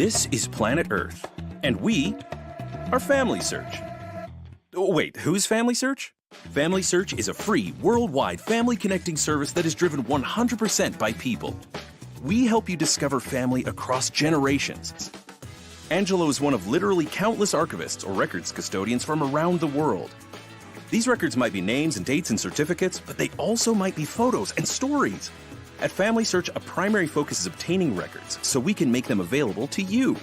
This is Planet Earth, and we are Family Search. Oh, wait, who's Family Search? Family Search is a free, worldwide family connecting service that is driven 100% by people. We help you discover family across generations. Angelo is one of literally countless archivists or records custodians from around the world. These records might be names and dates and certificates, but they also might be photos and stories. At Family Search, a primary focus is obtaining records so we can make them available to you.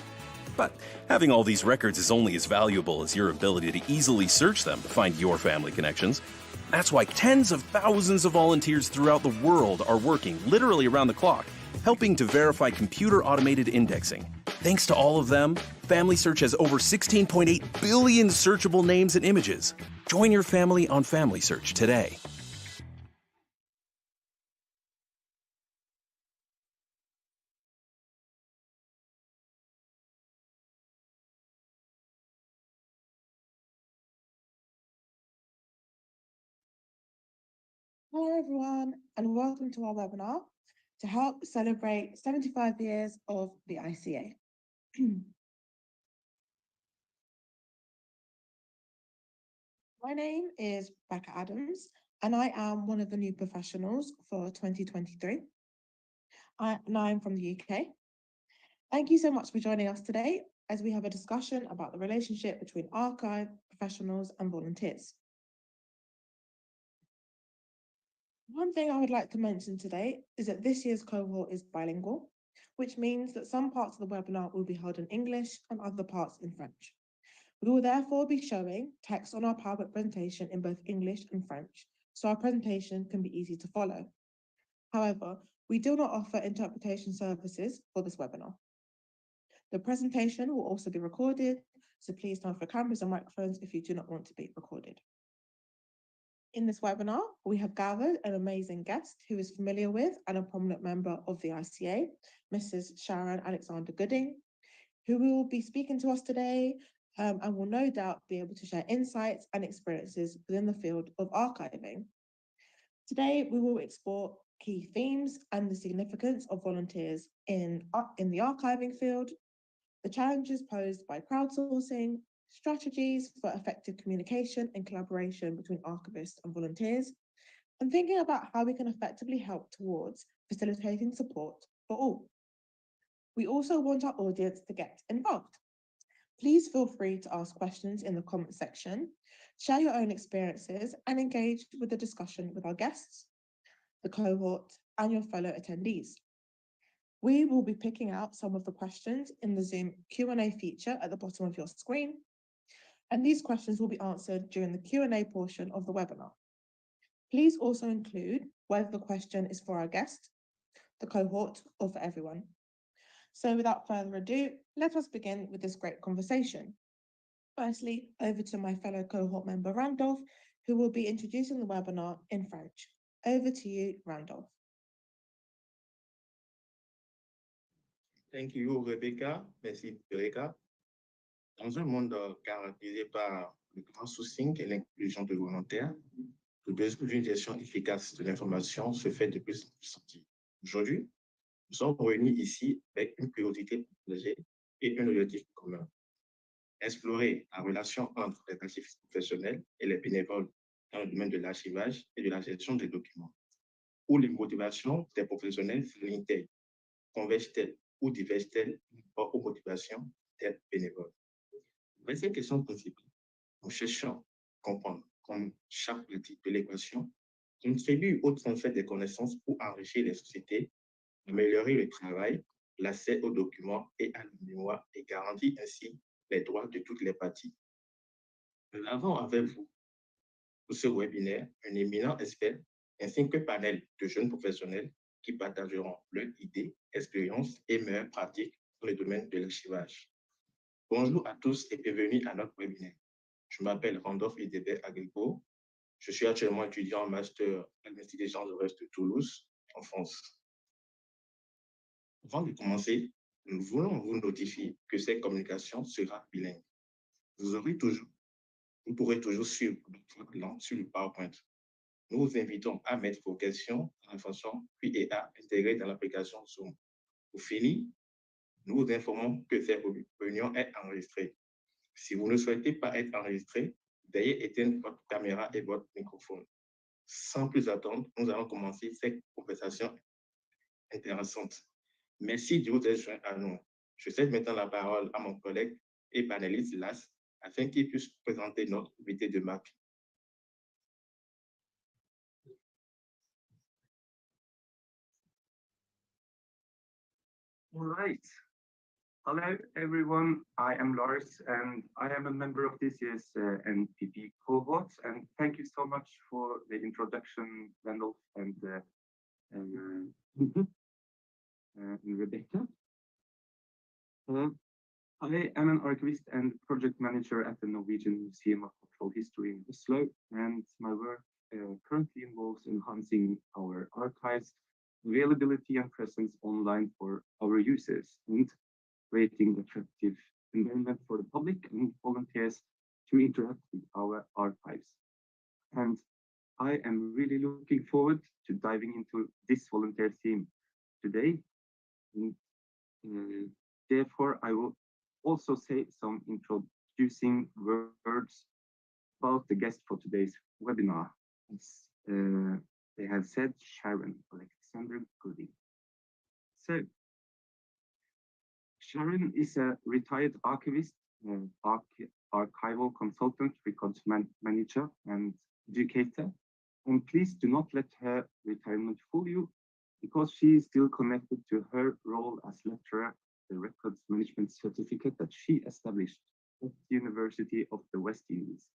But having all these records is only as valuable as your ability to easily search them to find your family connections. That's why tens of thousands of volunteers throughout the world are working literally around the clock, helping to verify computer-automated indexing. Thanks to all of them, Family Search has over 16.8 billion searchable names and images. Join your family on Family Search today. Hello everyone, and welcome to our webinar to help celebrate 75 years of the ICA. My name is Becca Adams, and I am one of the new professionals for 2023. And I'm from the UK. Thank you so much for joining us today as we have a discussion about the relationship between archive professionals and volunteers. One thing I would like to mention today is that this year's cohort is bilingual, which means that some parts of the webinar will be held in English and other parts in French. We will therefore be showing text on our PowerPoint presentation in both English and French, so our presentation can be easy to follow. However, we do not offer interpretation services for this webinar. The presentation will also be recorded, so please turn off your cameras and microphones if you do not want to be recorded. In this webinar, we have gathered an amazing guest who is familiar with and a prominent member of the ICA, Mrs. Sharon Alexander-Gooding, who will be speaking to us today and will no doubt be able to share insights and experiences within the field of archiving. Today, we will explore key themes and the significance of volunteers in the archiving field, the challenges posed by crowdsourcing, strategies for effective communication and collaboration between archivists and volunteers, and thinking about how we can effectively help towards facilitating support for all. We also want our audience to get involved. Please feel free to ask questions in the comment section, share your own experiences, and engage with the discussion with our guests, the cohort, and your fellow attendees. We will be picking out some of the questions in the Zoom Q&A feature at the bottom of your screen, and these questions will be answered during the Q&A portion of the webinar. Please also include whether the question is for our guest, the cohort, or for everyone. So without further ado, let us begin with this great conversation. Firstly, over to my fellow cohort member, Randolph, who will be introducing the webinar in French. Over to you, Randolph. Thank you, Rebecca. Merci, Rebecca. Dans un monde caractérisé par le grand sourcing et l'inclusion de volontaires, le besoin d'une gestion efficace de l'information se fait de plus en plus sentir. Aujourd'hui, nous sommes réunis ici avec une priorité partagée et un objectif commun. Explorer la relation entre les archivistes professionnels et les bénévoles dans le domaine de l'archivage et de la gestion des documents, où les motivations des professionnels s'alignent-elles, convergent-elles ou divergent-elles aux motivations des bénévoles. Avec cette question principale, nous cherchons à comprendre comment chaque partie de l'équation contribue au transfert des connaissances pour enrichir les sociétés, améliorer le travail, l'accès aux documents et à la mémoire et garantir ainsi les droits de toutes les parties. Nous avons avec vous, pour ce webinaire, un éminent expert ainsi qu'un panel de jeunes professionnels qui partageront leurs idées, expériences et meilleures pratiques dans le domaine de l'archivage. Bonjour à tous et bienvenue à notre webinaire. Je m'appelle Randolph Idébert Agrippo. Je suis actuellement étudiant en master à l'Institut des sciences de l'Ouest de Toulouse, en France. Avant de commencer, nous voulons vous notifier que cette communication sera bilingue. Vous pourrez toujours suivre votre langue sur le PowerPoint. Nous vous invitons à mettre vos questions en façon puis à intégrer dans l'application Zoom. Pour finir, nous vous informons que cette réunion est enregistrée. Si vous ne souhaitez pas être enregistré, veuillez éteindre votre caméra et votre microphone. Sans plus attendre, nous allons commencer cette conversation intéressante. Merci de vous être joint à nous. Je cède maintenant la parole à mon collègue et panéliste Las afin qu'il puisse présenter notre invité de marque. All right. Hello, everyone. I am Lars, and I am a member of this year's NPP cohort. And thank you so much for the introduction, Randolph and Rebecca. I am an archivist and project manager at the Norwegian Museum of Cultural History in Oslo, and my work currently involves enhancing our archives, availability and presence online for our users, and creating attractive environment for the public and volunteers to interact with our archives. And I am really looking forward to diving into this volunteer theme today. And, therefore, I will also say some introducing words about the guest for today's webinar. As they have said, Sharon Alexander-Gooding. So, Sharon is a retired archivist, archival consultant, records manager, and educator. And please do not let her retirement fool you, because she is still connected to her role as lecturer, the records management certificate that she established at the University of the West Indies.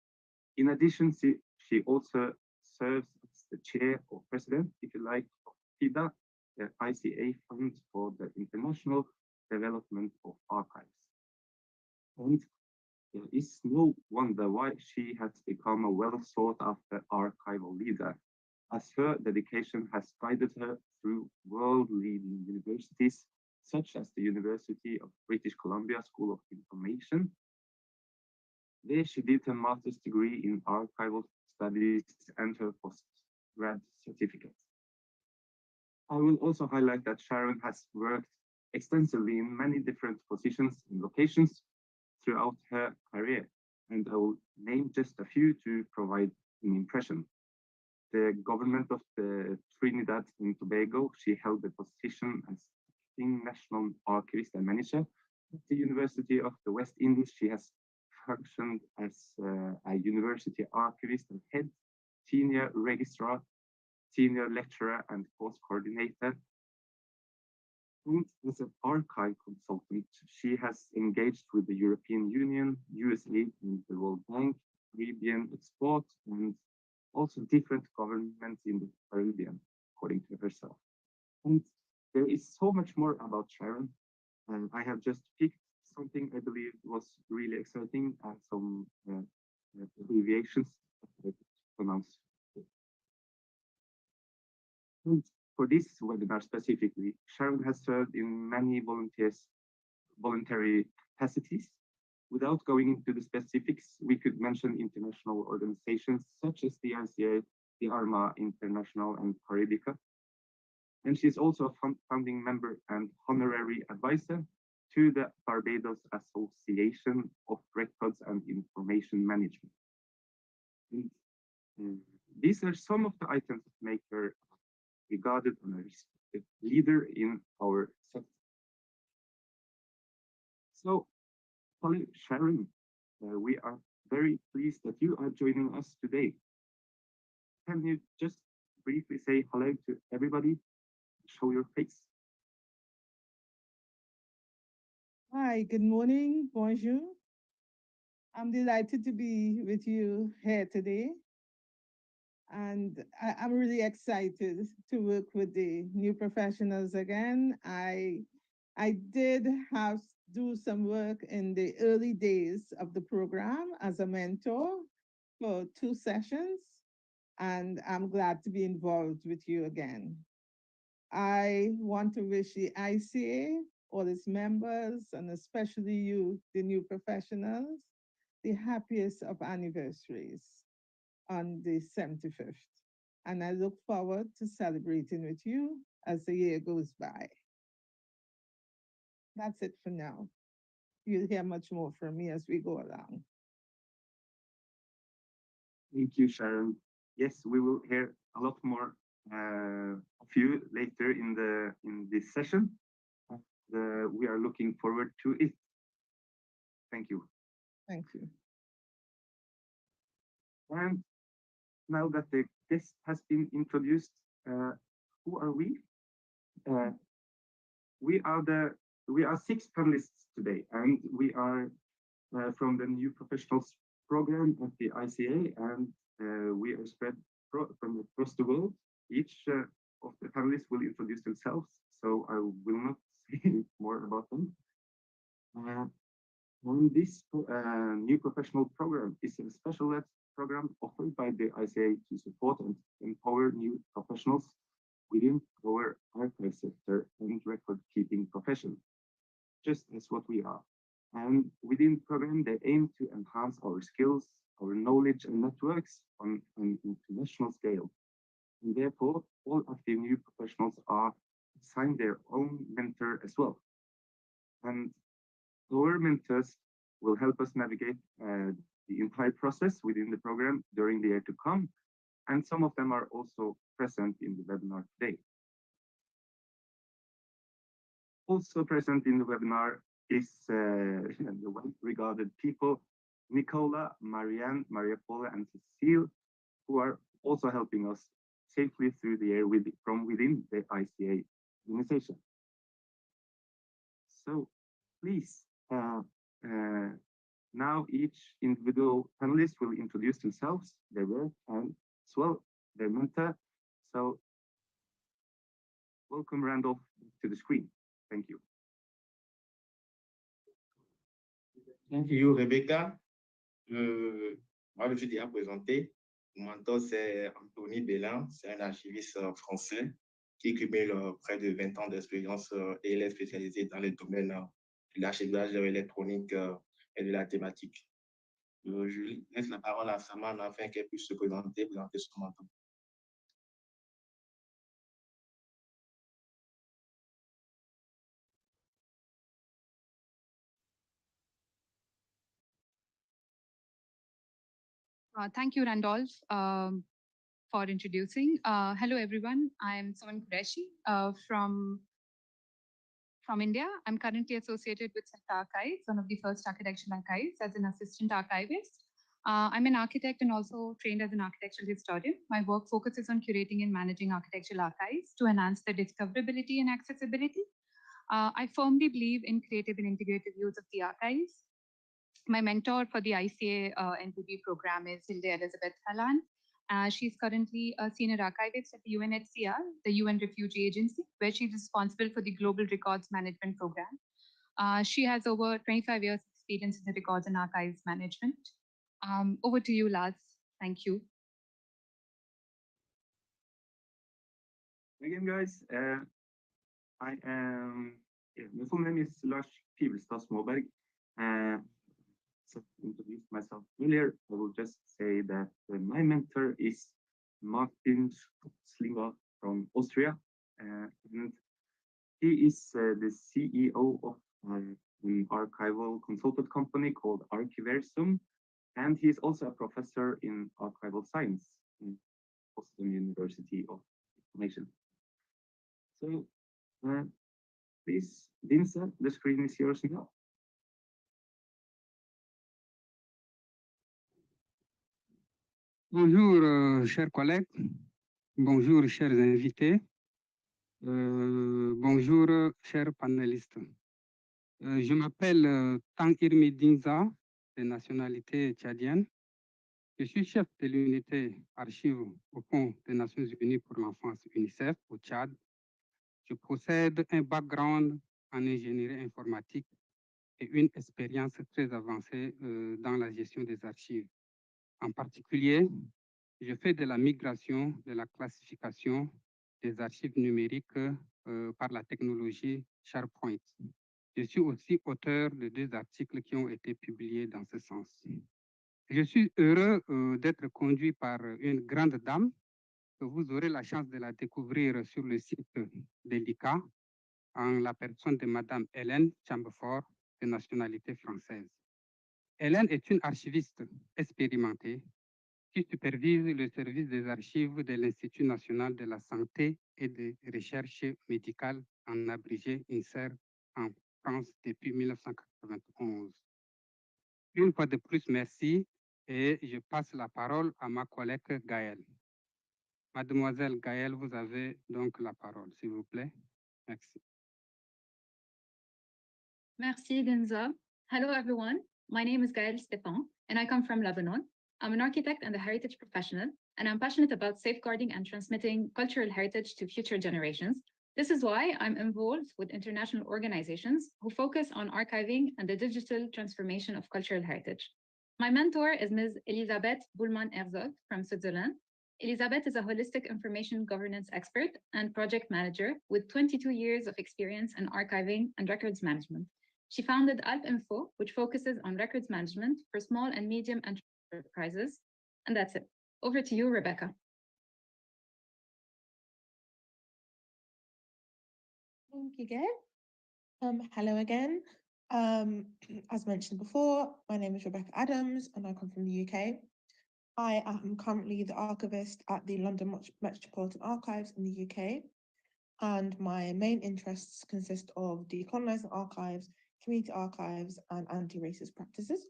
In addition, she also serves as the chair or president, if you like, of FIDA, the ICA Fund for the International Development of Archives. And there is no wonder why she has become a well-sought-after archival leader, as her dedication has guided her through world-leading universities, such as the University of British Columbia School of Information. There she did her master's degree in archival studies and her postgrad certificate. I will also highlight that Sharon has worked extensively in many different positions and locations throughout her career, and I will name just a few to provide an impression. The government of the Trinidad and Tobago, she held the position as acting national archivist and manager. At the University of the West Indies, she has functioned as a university archivist and head, senior registrar, senior lecturer, and course coordinator. And as an archive consultant, she has engaged with the European Union, USA, and the World Bank, Caribbean Export, and also different governments in the Caribbean, according to herself. And there is so much more about Sharon, and I have just picked something I believe was really exciting and some abbreviations that I pronounce. And for this webinar specifically, Sharon has served in many voluntary capacities. Without going into the specifics, we could mention international organizations such as the ICA, the ARMA International, and Caribica. And she's also a founding member and honorary advisor to the Barbados Association of Records and Information Management. And these are some of the items that make her regarded as a respected leader in our sector. So, hello, Sharon. We are very pleased that you are joining us today. Can you just briefly say hello to everybody? Show your face. Hi, good morning, bonjour. I'm delighted to be with you here today. And I'm really excited to work with the new professionals again. I did do some work in the early days of the program as a mentor for 2 sessions, and I'm glad to be involved with you again. I want to wish the ICA, all its members, and especially you, the new professionals, the happiest of anniversaries on the 75th. And I look forward to celebrating with you as the year goes by. That's it for now. You'll hear much more from me as we go along. Thank you, Sharon. Yes, we will hear a lot more of you later in this session. We are looking forward to it. Thank you. Thank you. And now that the guest has been introduced, who are we? We are 6 panelists today, and we are from the new professionals program at the ICA, and we are spread from across the world. Each of the panelists will introduce themselves, so I will not say more about them. And this new professional program is a special ed program offered by the ICA to support and empower new professionals within our archive sector and record-keeping profession, just as what we are. And within the program, they aim to enhance our skills, our knowledge and networks on an international scale. And therefore, all active new professionals are assigned their own mentor as well. And our mentors will help us navigate the entire process within the program during the year to come. And some of them are also present in the webinar today. Also present in the webinar is the well-regarded people, Nicola, Marianne, Maria Paula, and Cecile, who are also helping us safely through the year from within the ICA organization. So please, now each individual panelist will introduce themselves, their work, and as well their mentor. So welcome Randolph to the screen. Thank you. Thank you, Rebecca. Moi, je suis déjà présenté. Mon mentor, c'est Anthony Benin. C'est un archiviste français qui cumule près de 20 ans d'expérience et il est spécialisé dans les domaines de l'archivage électronique et de la thématique. Je laisse la parole à Saman afin qu'elle puisse se présenter son mentor. Thank you, Randolph, for introducing. Hello, everyone. I'm Saman Qureshi from India. I'm currently associated with Center Archives, one of the first architectural archives, as an assistant archivist. I'm an architect and also trained as an architectural historian. My work focuses on curating and managing architectural archives to enhance their discoverability and accessibility. I firmly believe in creative and integrative use of the archives. My mentor for the ICA NPB program is Hilde Elizabeth Halland. She's currently a senior archivist at the UNHCR, the UN Refugee Agency, where she's responsible for the Global Records Management Program. She has over 25 years experience in the records and archives management. Over to you, Lars. Thank you. Again, guys, I am, my full name is Lars Pivelstad Småberg. So introduce myself earlier, I will just say that my mentor is Martin Slinger from Austria, and he is the CEO of an archival consultant company called Archiversum, and he is also a professor in archival science in Boston University of Information. So please, Dinsa, the screen is yours now. Bonjour, chers collègues. Bonjour, chers invités. Bonjour, chers panélistes. Je m'appelle Tankirmi Dinza, de nationalité tchadienne. Je suis chef de l'unité archives au Fonds des Nations Unies pour l'enfance UNICEF au Tchad. Je possède un background en ingénierie informatique et une expérience très avancée dans la gestion des archives. En particulier, je fais de la migration, de la classification des archives numériques par la technologie SharePoint. Je suis aussi auteur de 2 articles qui ont été publiés dans ce sens. Je suis heureux d'être conduit par une grande dame que vous aurez la chance de la découvrir sur le site de l'ICA. en la personne de Madame Hélène Chambefort, de nationalité française. Hélène est une archiviste expérimentée qui supervise le service des archives de l'Institut national de la santé et de recherche médicale, en abrégé INSER, en France depuis 1991. Une fois de plus, merci et je passe la parole à ma collègue Gaëlle. Mademoiselle Gaëlle, vous avez donc la parole, s'il vous plaît. Merci. Merci, Denza. Hello, everyone. My name is Gaëlle Stéphan, and I come from Lebanon. I'm an architect and a heritage professional, and I'm passionate about safeguarding and transmitting cultural heritage to future generations. This is why I'm involved with international organizations who focus on archiving and the digital transformation of cultural heritage. My mentor is Ms. Elisabeth Bullmann-Herzog from Switzerland. Elisabeth is a holistic information governance expert and project manager with 22 years of experience in archiving and records management. She founded AlpInfo, which focuses on records management for small and medium enterprises. And that's it. Over to you, Rebecca. Thank you, Gail. Hello again. As mentioned before, my name is Rebecca Adams and I come from the UK. I am currently the archivist at the London Metropolitan Archives in the UK. And my main interests consist of decolonizing archives, community archives, and anti-racist practices.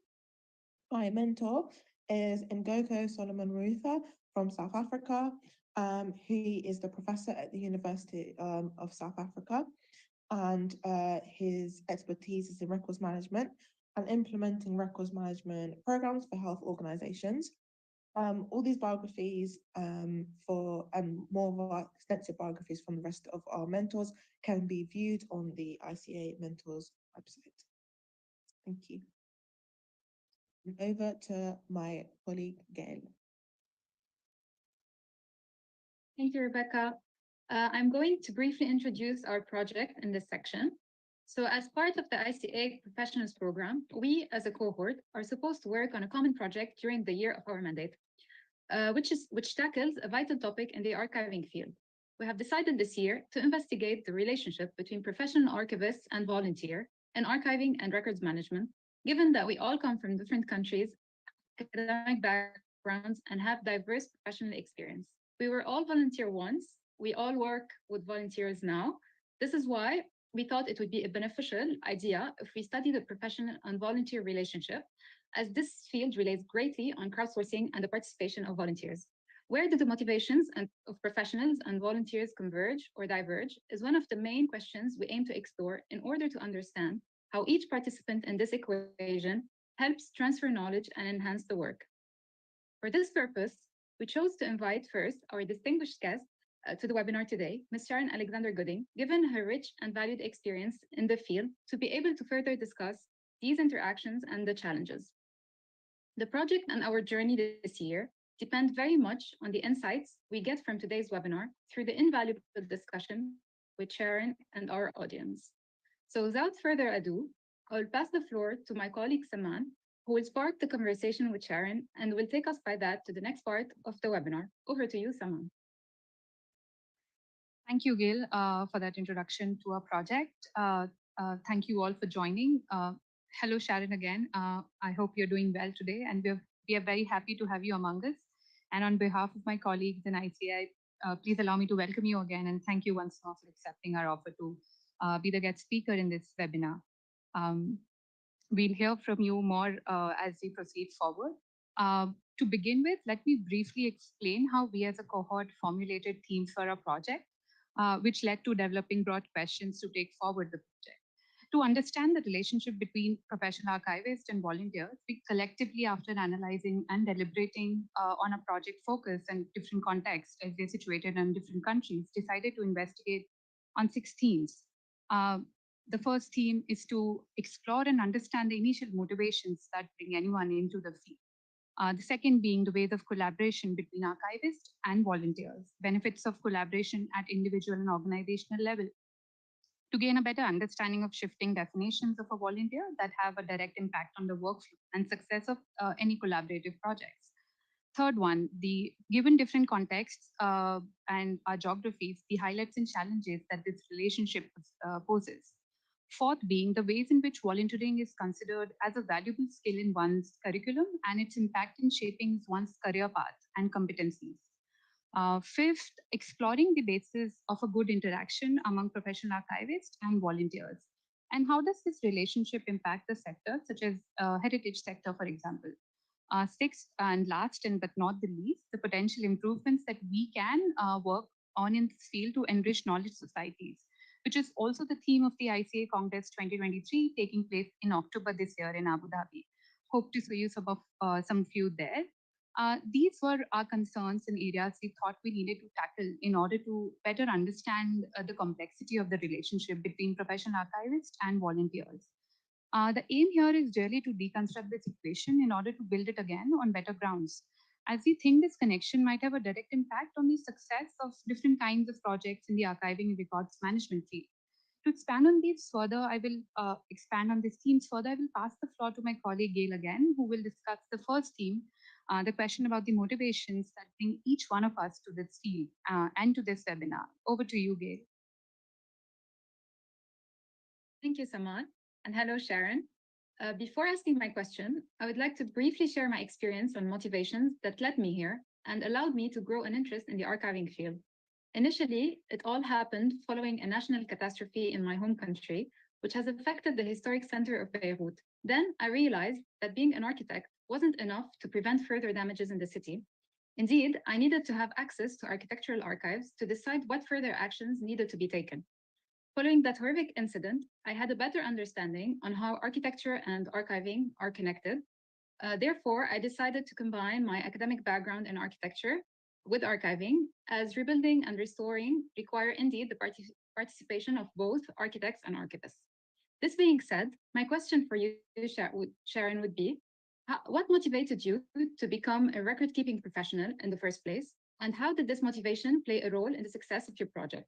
My mentor is Ngoko Solomon Ruther from South Africa. He is the professor at the University of South Africa, and his expertise is in records management and implementing records management programs for health organizations. All these biographies and more of our extensive biographies from the rest of our mentors can be viewed on the ICA Mentors website. Thank you. And over to my colleague, Gail. Thank you, Rebecca. I'm going to briefly introduce our project in this section. So as part of the ICA Professionals Program, we as a cohort are supposed to work on a common project during the year of our mandate, which tackles a vital topic in the archiving field. We have decided this year to investigate the relationship between professional archivists and volunteer in archiving and records management, given that we all come from different countries, academic backgrounds, and have diverse professional experience. We were all volunteer once, we all work with volunteers now. This is why we thought it would be a beneficial idea if we study the professional and volunteer relationship, as this field relies greatly on crowdsourcing and the participation of volunteers. Where do the motivations of professionals and volunteers converge or diverge is one of the main questions we aim to explore in order to understand how each participant in this equation helps transfer knowledge and enhance the work. For this purpose, we chose to invite first our distinguished guest to the webinar today, Ms. Sharon Alexander-Gooding, given her rich and valued experience in the field to be able to further discuss these interactions and the challenges. The project and our journey this year depend very much on the insights we get from today's webinar through the invaluable discussion with Sharon and our audience. So without further ado, I'll pass the floor to my colleague Saman, who will spark the conversation with Sharon and will take us by that to the next part of the webinar. Over to you, Saman. Thank you, Gail, for that introduction to our project. Thank you all for joining. Hello, Sharon, again. I hope you're doing well today, and we are very happy to have you among us. And on behalf of my colleagues in ICA, please allow me to welcome you again, and thank you once more for accepting our offer to be the guest speaker in this webinar. We'll hear from you more as we proceed forward. To begin with, let me briefly explain how we as a cohort formulated themes for our project, which led to developing broad questions to take forward the project. To understand the relationship between professional archivists and volunteers, we collectively, after analyzing and deliberating on a project focus and different contexts as they're situated in different countries, decided to investigate on 6 themes. The first theme is to explore and understand the initial motivations that bring anyone into the field. The second being the ways of collaboration between archivists and volunteers, benefits of collaboration at individual and organizational level, to gain a better understanding of shifting definitions of a volunteer that have a direct impact on the workflow and success of any collaborative projects. Third one, the given different contexts and our geographies, the highlights and challenges that this relationship poses. Fourth being the ways in which volunteering is considered as a valuable skill in one's curriculum and its impact in shaping one's career path and competencies. Fifth, exploring the basis of a good interaction among professional archivists and volunteers. And how does this relationship impact the sector, such as heritage sector, for example? Sixth and last, and but not the least, the potential improvements that we can work on in this field to enrich knowledge societies, which is also the theme of the ICA Congress 2023 taking place in October this year in Abu Dhabi. Hope to see you some few there. These were our concerns and areas we thought we needed to tackle in order to better understand the complexity of the relationship between professional archivists and volunteers. The aim here is really to deconstruct this equation in order to build it again on better grounds. As we think this connection might have a direct impact on the success of different kinds of projects in the archiving and records management field. To expand on these further, I will expand on these themes further. I will pass the floor to my colleague Gail again, who will discuss the first theme, the question about the motivations that bring each one of us to this field and to this webinar. Over to you, Gail. Thank you, Samad, and hello, Sharon. Before asking my question, I would like to briefly share my experience on motivations that led me here and allowed me to grow an interest in the archiving field. Initially, it all happened following a national catastrophe in my home country, which has affected the historic center of Beirut. Then I realized that being an architect wasn't enough to prevent further damages in the city. Indeed, I needed to have access to architectural archives to decide what further actions needed to be taken. Following that horrific incident, I had a better understanding on how architecture and archiving are connected. Therefore, I decided to combine my academic background in architecture with archiving, as rebuilding and restoring require indeed the participation of both architects and archivists. This being said, my question for you, Sharon, would be, what motivated you to become a record-keeping professional in the first place? And how did this motivation play a role in the success of your project?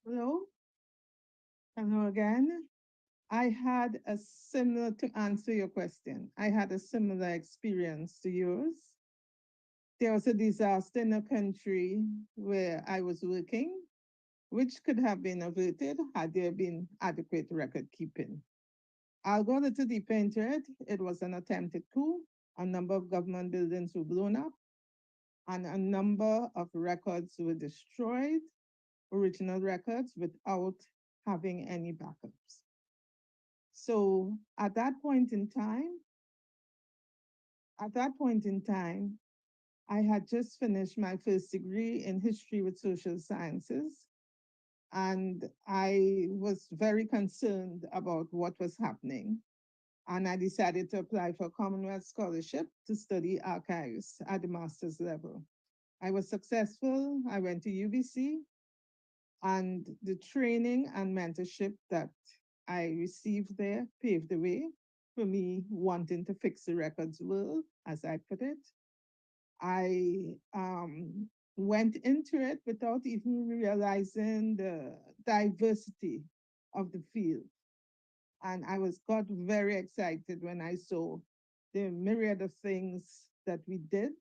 Hello. Hello again. I had a similar, to answer your question, I had a similar experience to yours. There was a disaster in a country where I was working, which could have been averted had there been adequate record keeping. I'll go a little deeper into it. It was an attempted coup. A number of government buildings were blown up, and a number of records were destroyed, original records, without having any backups. So at that point in time, I had just finished my first degree in history with social sciences, and I was very concerned about what was happening. And I decided to apply for a Commonwealth scholarship to study archives at the master's level. I was successful. I went to UBC, and the training and mentorship that I received there paved the way for me wanting to fix the records world, as I put it. I went into it without even realizing the diversity of the field. And I got very excited when I saw the myriad of things that we did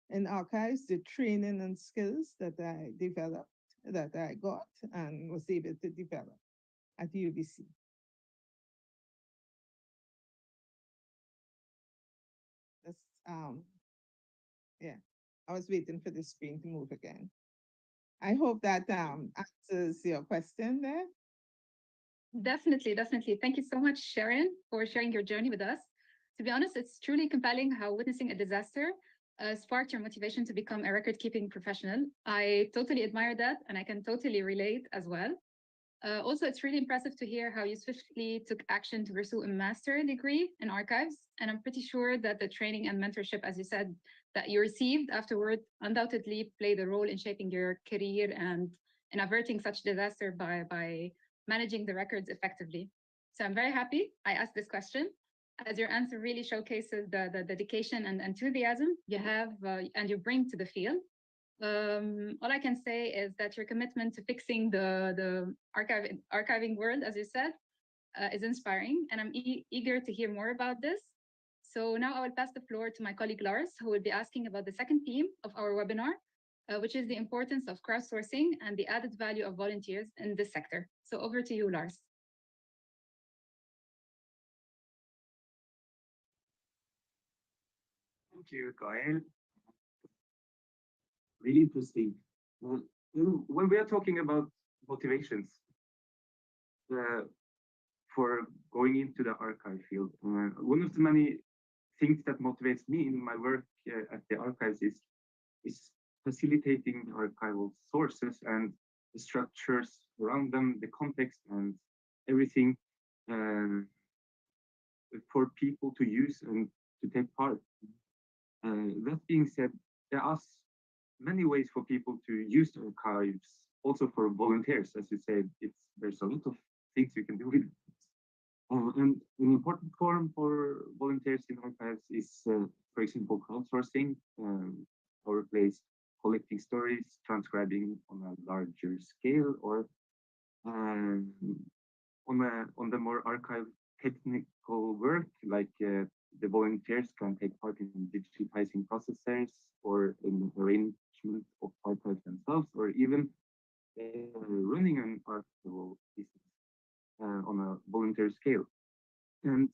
in archives, the training and skills that I developed, that I got and was able to develop at UBC. That's, yeah, I was waiting for the screen to move again. I hope that answers your question there. Definitely, definitely. Thank you so much, Sharon, for sharing your journey with us. To be honest, it's truly compelling how witnessing a disaster sparked your motivation to become a record-keeping professional. I totally admire that, and I can totally relate as well. Also, it's really impressive to hear how you swiftly took action to pursue a master degree in archives. And I'm pretty sure that the training and mentorship, as you said, that you received afterward undoubtedly played a role in shaping your career and in averting such disaster by managing the records effectively. So I'm very happy I asked this question, as your answer really showcases the dedication and enthusiasm you have and you bring to the field. All I can say is that your commitment to fixing the archiving world, as you said, is inspiring, and I'm eager to hear more about this. So now I will pass the floor to my colleague Lars, who will be asking about the second theme of our webinar, which is the importance of crowdsourcing and the added value of volunteers in this sector. So over to you, Lars. Thank you, Gael. Really interesting. When we are talking about motivations for going into the archive field, one of the many things that motivates me in my work at the archives is facilitating archival sources and the structures around them, the context and everything for people to use and to take part. That being said, there are many ways for people to use the archives, also for volunteers. As you said, there's a lot of things you can do with it. And an important form for volunteers in archives is, for example, crowdsourcing, our place collecting stories, transcribing on a larger scale, or on the more archive technical work, like the volunteers can take part in digitizing processors or in arrangement of archives themselves, or even running an archival business on a volunteer scale. And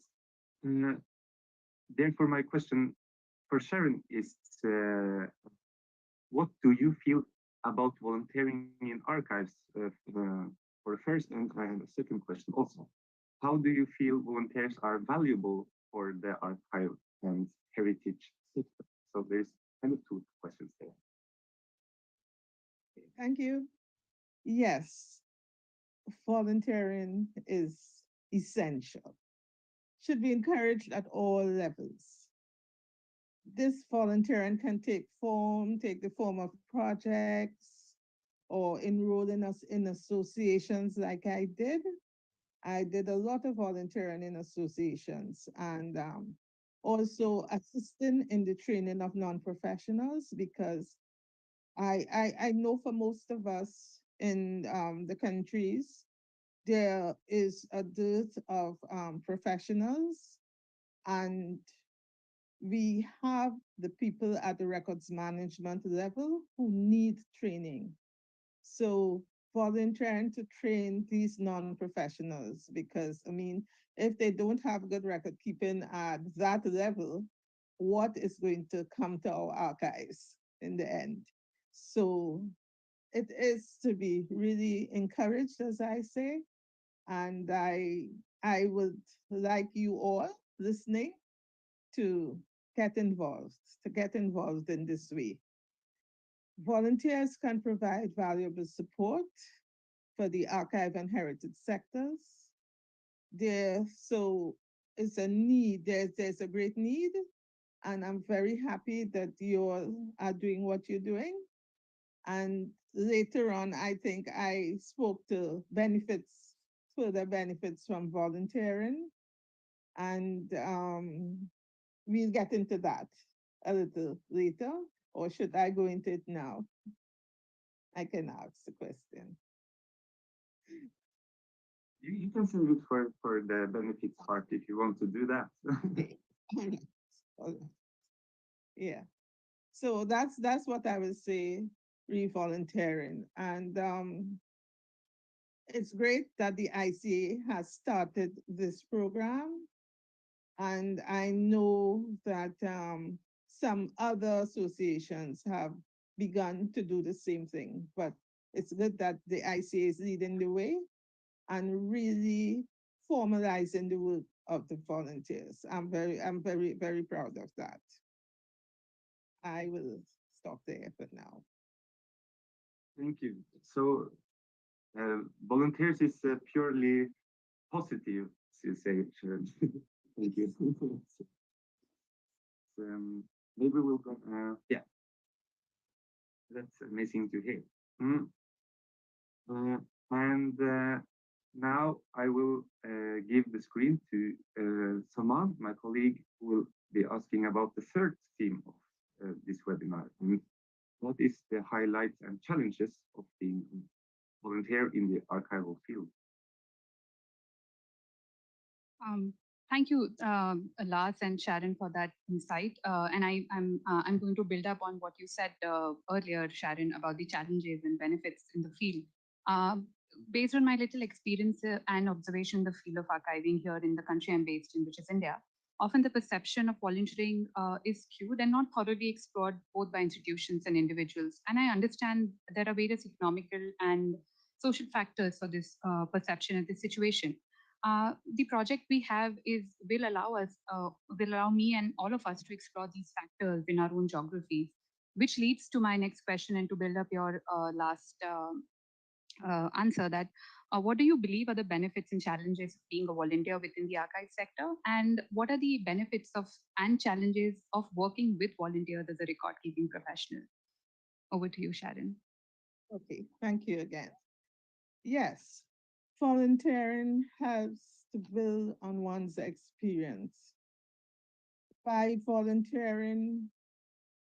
therefore, my question for Sharon is, what do you feel about volunteering in archives for first? And I have a second question also. How do you feel volunteers are valuable for the archive and heritage sector? So there's kind of two questions there. Thank you. Yes, volunteering is essential. Should be encouraged at all levels. This volunteering can take the form of projects or enroll in us in associations like I did. I did a lot of volunteering in associations and also assisting in the training of non-professionals, because I know for most of us in the countries, there is a dearth of professionals, and we have the people at the records management level who need training. So volunteering to train these non-professionals, because I mean, if they don't have good record keeping at that level, what is going to come to our archives in the end? So it is to be really encouraged, as I say, and I would like you all listening to get involved in this way. Volunteers can provide valuable support for the archive and heritage sectors. So it's a need, there's a great need, and I'm very happy that you all are doing what you're doing. And later on, I think I spoke to further benefits from volunteering, and we'll get into that a little later, or should I go into it now? I can ask the question. You can send it for the benefits part if you want to do that. Okay. Yeah. So that's what I would say, re-volunteering. And it's great that the ICA has started this program. And I know that some other associations have begun to do the same thing, but it's good that the ICA is leading the way and really formalizing the work of the volunteers. I'm very, very proud of that. I will stop there for now. Thank you. So volunteers is purely positive, as you say, Sharon. Thank you. Maybe we'll go, yeah. That's amazing to hear. And now I will give the screen to Saman, my colleague, who will be asking about the third theme of this webinar. And what is the highlights and challenges of being a volunteer in the archival field? Thank you, Lars and Sharon, for that insight. And I'm going to build up on what you said earlier, Sharon, about the challenges and benefits in the field. Based on my little experience and observation in the field of archiving here in the country I'm based in, which is India, often the perception of volunteering is skewed and not thoroughly explored both by institutions and individuals. And I understand there are various economical and social factors for this perception and this situation. The project we have will allow me and all of us to explore these factors in our own geographies, which leads to my next question and to build up your last answer that what do you believe are the benefits and challenges of being a volunteer within the archive sector, and what are the benefits of and challenges of working with volunteers as a record keeping professional? Over to you, Sharon. Okay, thank you again. Yes, volunteering helps to build on one's experience. By volunteering,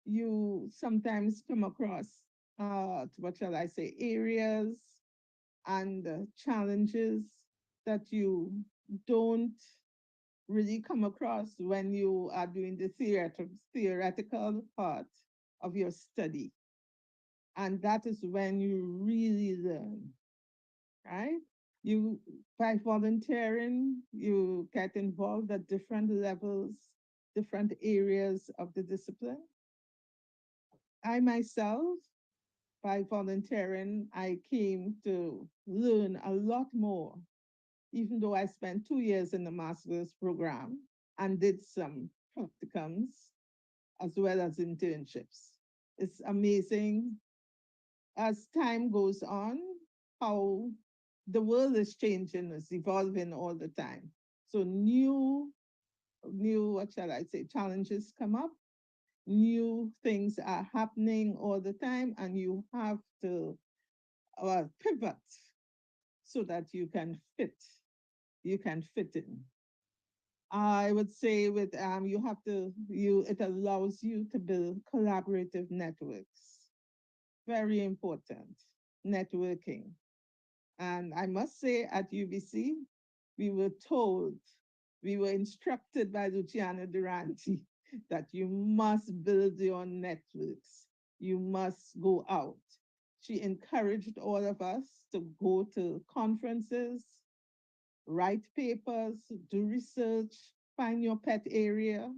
you sometimes come across, what shall I say, areas and challenges that you don't really come across when you are doing the theoretical part of your study. And that is when you really learn, right? You, by volunteering, you get involved at different levels, different areas of the discipline. I myself, by volunteering, I came to learn a lot more, even though I spent 2 years in the master's program and did some practicums as well as internships. It's amazing as time goes on how the world is changing, it's evolving all the time. So new, what shall I say, challenges come up, new things are happening all the time, and you have to pivot so that you can fit in. I would say with it allows you to build collaborative networks. Very important, networking. And I must say at UBC, we were instructed by Luciana Duranti that you must build your networks. You must go out. She encouraged all of us to go to conferences, write papers, do research, find your pet area,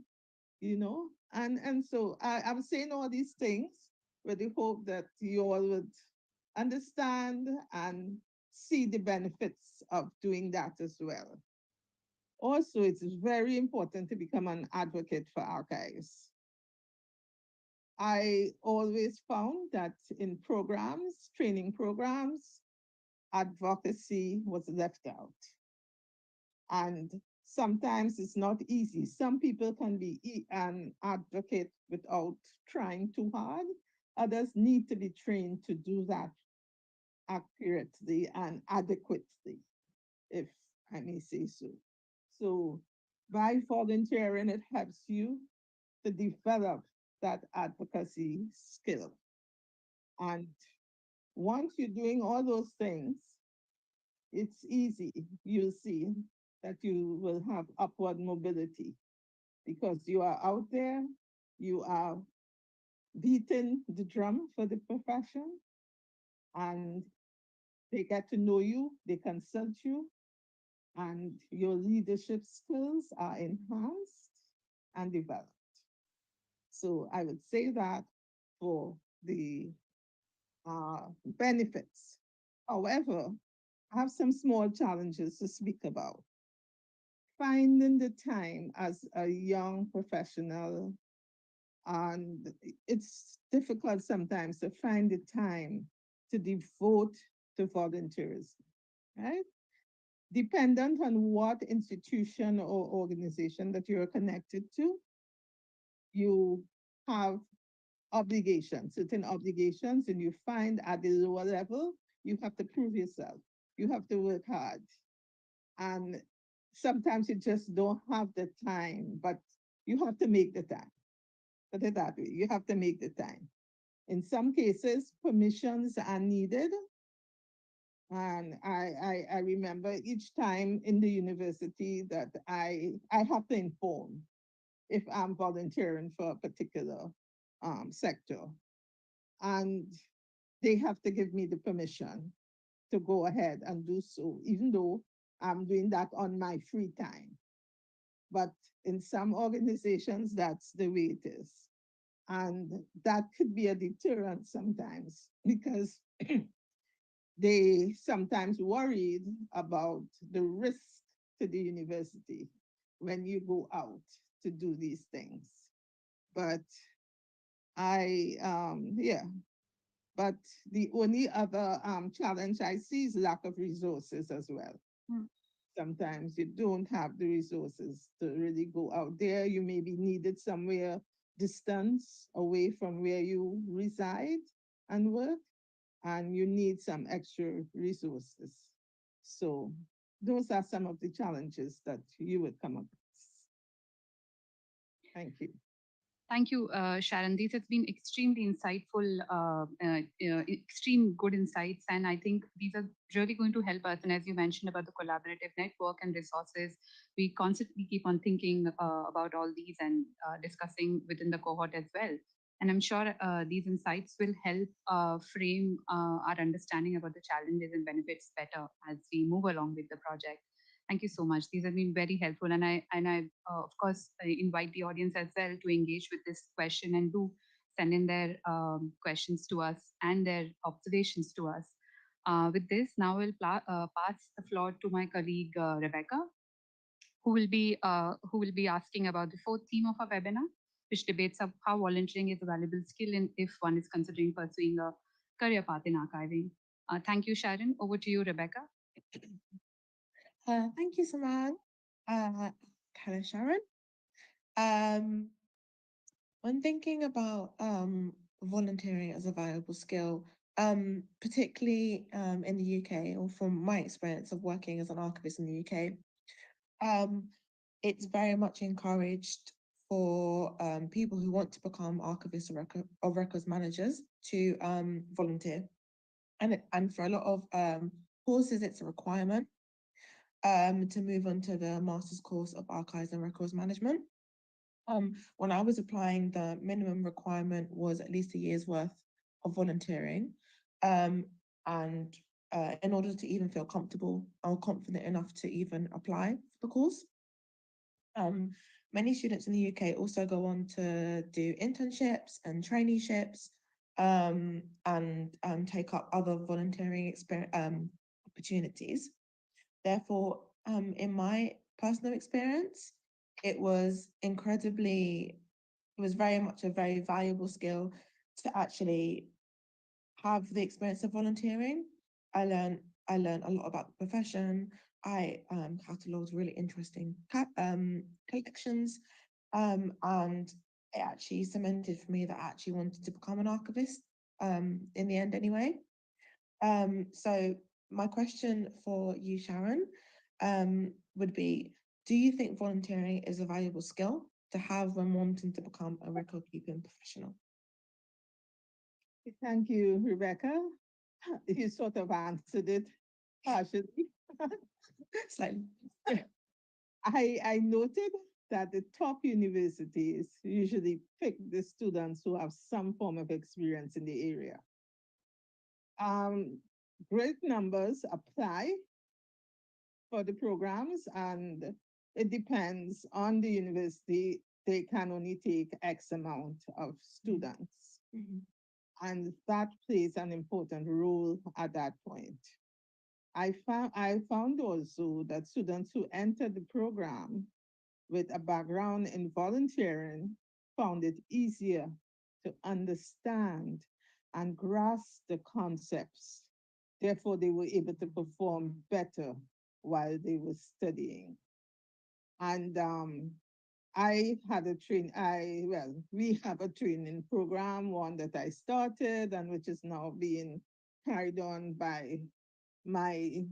you know? And so I'm saying all these things with the hope that you all would understand and see the benefits of doing that as well. Also, it's very important to become an advocate for archives. I always found that in programs, training programs, advocacy was left out. And sometimes it's not easy. Some people can be an advocate without trying too hard. Others need to be trained to do that accurately and adequately, if I may say so. So by volunteering, it helps you to develop that advocacy skill. And once you're doing all those things, it's easy. You'll see that you will have upward mobility because you are out there, you are beating the drum for the profession, and they get to know you, they consult you, and your leadership skills are enhanced and developed. So I would say that for the benefits. However, I have some small challenges to speak about. Finding the time as a young professional, and it's difficult sometimes to find the time to devote to volunteers, right? Dependent on what institution or organization that you're connected to, you have obligations, certain obligations, and you find at the lower level, you have to prove yourself. You have to work hard. And sometimes you just don't have the time, but you have to make the time. Put it that way, you have to make the time. In some cases, permissions are needed, And I remember each time in the university that I have to inform if I'm volunteering for a particular sector. And they have to give me the permission to go ahead and do so, even though I'm doing that on my free time. But in some organizations, that's the way it is. And that could be a deterrent sometimes because they sometimes worried about the risk to the university when you go out to do these things. But yeah, but the only other challenge I see is lack of resources as well. Mm. Sometimes you don't have the resources to really go out there. You may be needed somewhere distance away from where you reside and work, and you need some extra resources. So those are some of the challenges that you would come across. Thank you. Thank you, Sharon. These have been extremely insightful, extreme good insights, and I think these are really going to help us. And as you mentioned about the collaborative network and resources, we constantly keep on thinking about all these and discussing within the cohort as well. And I'm sure these insights will help frame our understanding about the challenges and benefits better as we move along with the project. Thank you so much. These have been very helpful, and I of course invite the audience as well to engage with this question and do send in their questions to us and their observations to us. With this, now we'll pass the floor to my colleague Rebecca, who will be asking about the fourth theme of our webinar, which debates of how volunteering is a valuable skill in if one is considering pursuing a career path in archiving. Thank you, Sharon. Over to you, Rebecca. Thank you, Saman. Hello, Sharon. Um, when thinking about volunteering as a valuable skill, particularly in the UK, or from my experience of working as an archivist in the UK, it's very much encouraged for people who want to become archivists or records managers to volunteer. And for a lot of courses, it's a requirement to move on to the master's course of archives and records management. When I was applying, the minimum requirement was at least a year's worth of volunteering. And in order to even feel comfortable or confident enough to even apply for the course. Many students in the UK also go on to do internships and traineeships and take up other volunteering opportunities. Therefore, in my personal experience, it was very much a very valuable skill to actually have the experience of volunteering. I learned a lot about the profession. I catalogued really interesting collections, and it actually cemented for me that I actually wanted to become an archivist in the end anyway. So my question for you, Sharon, would be, do you think volunteering is a valuable skill to have when wanting to become a record keeping professional? Thank you, Rebecca. You sort of answered it partially. Slightly. I noted that the top universities usually pick the students who have some form of experience in the area. Great numbers apply for the programs, and it depends on the university. They can only take X amount of students. Mm-hmm. And that plays an important role at that point. I found also that students who entered the program with a background in volunteering found it easier to understand and grasp the concepts. Therefore, they were able to perform better while they were studying. And we have a training program, one that I started and which is now being carried on by my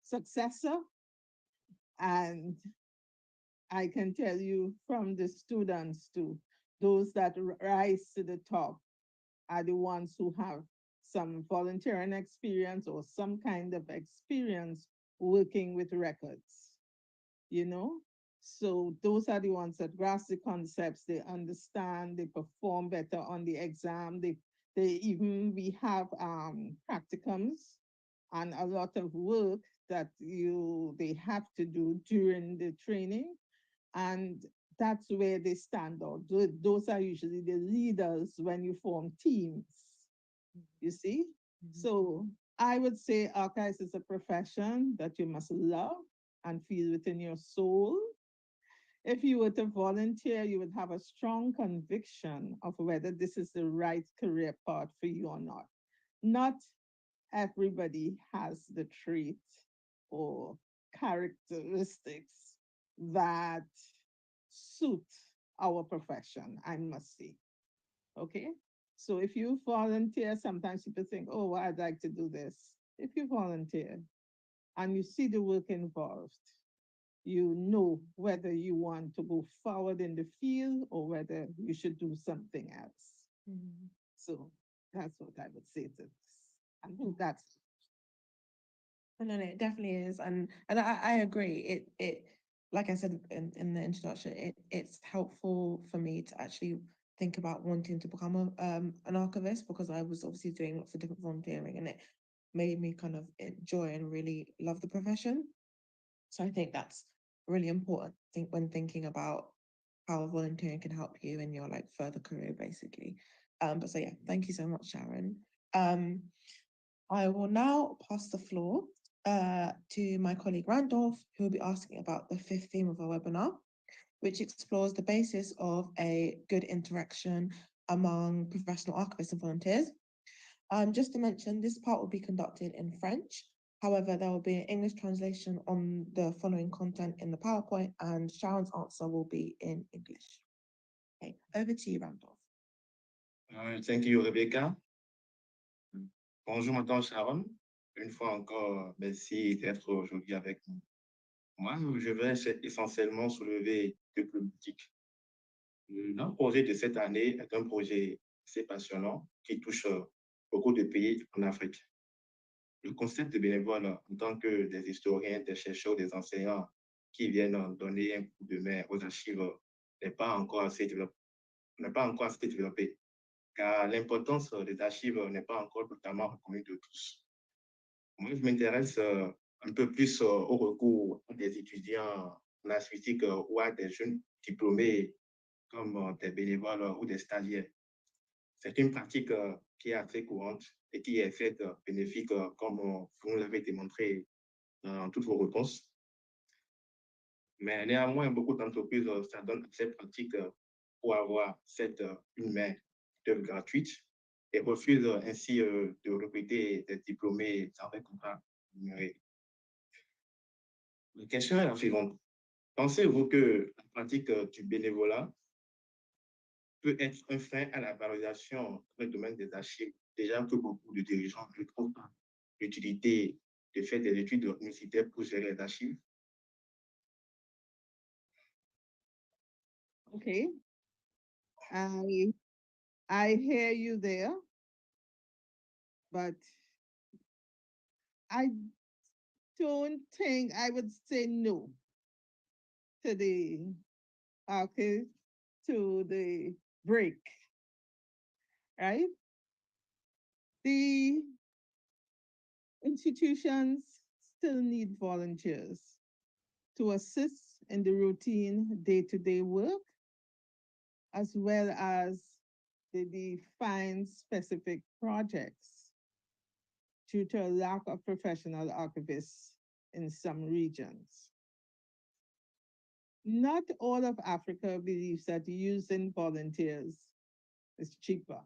successor. And I can tell you from the students too, those that rise to the top are the ones who have some volunteering experience or some kind of experience working with records, you know? So those are the ones that grasp the concepts, they understand, they perform better on the exam, we have practicums and a lot of work that they have to do during the training. And that's where they stand out. Those are usually the leaders when you form teams, you see? So I would say archives is a profession that you must love and feel within your soul. If you were to volunteer, you would have a strong conviction of whether this is the right career path for you or not. Not everybody has the traits or characteristics that suit our profession, I must say. Okay? So if you volunteer, sometimes people think, oh, well, I'd like to do this. If you volunteer and you see the work involved, you know whether you want to go forward in the field or whether you should do something else. So that's what I would say to this. I think that's No, it definitely is, and I agree. It like I said in the introduction, it's helpful for me to actually think about wanting to become an archivist, because I was obviously doing lots of different volunteering, and it made me kind of enjoy and really love the profession. So I think that's really important. I think when thinking about how volunteering can help you in your like further career, basically. But so yeah, thank you so much, Sharon. I will now pass the floor to my colleague Randolph, who will be asking about the fifth theme of our webinar, which explores the basis of a good interaction among professional archivists and volunteers. Just to mention, this part will be conducted in French. However, there will be an English translation on the following content in the PowerPoint, and Sharon's answer will be in English. Okay, over to you, Randolph. Thank you, Rebecca. Bonjour, Madame Sharon. Une fois encore, merci d'être aujourd'hui avec nous. Moi, je vais essentiellement soulever deux politiques. Le projet de cette année est un projet assez passionnant qui touche beaucoup de pays en Afrique. Le concept de bénévole en tant que des historiens, des chercheurs, des enseignants qui viennent donner un coup de main aux archives n'est pas encore assez développé, car l'importance des archives n'est pas encore totalement reconnue de tous. Moi, je m'intéresse un peu plus au recours des étudiants en archivistique ou à des jeunes diplômés comme des bénévoles ou des stagiaires. C'est une pratique qui est assez courante et qui est faite bénéfique, comme vous nous l'avez démontré dans toutes vos réponses. Mais néanmoins, beaucoup d'entreprises s'adonnent à cette pratique pour avoir une main d'œuvre gratuite et refusent ainsi de recruter des diplômés sans un contrat rémunéré. La question est la suivante. Pensez-vous que la pratique du bénévolat peut être un frein à la valorisation dans le domaine des archives, déjà que beaucoup de dirigeants ne trouvent pas l'utilité de faire des études universitaires pour gérer les archives? okay. I hear you there, but I don't think I would say no to the break, right? The institutions still need volunteers to assist in the routine day-to-day work, as well as the defined specific projects due to a lack of professional archivists in some regions. Not all of Africa believes that using volunteers is cheaper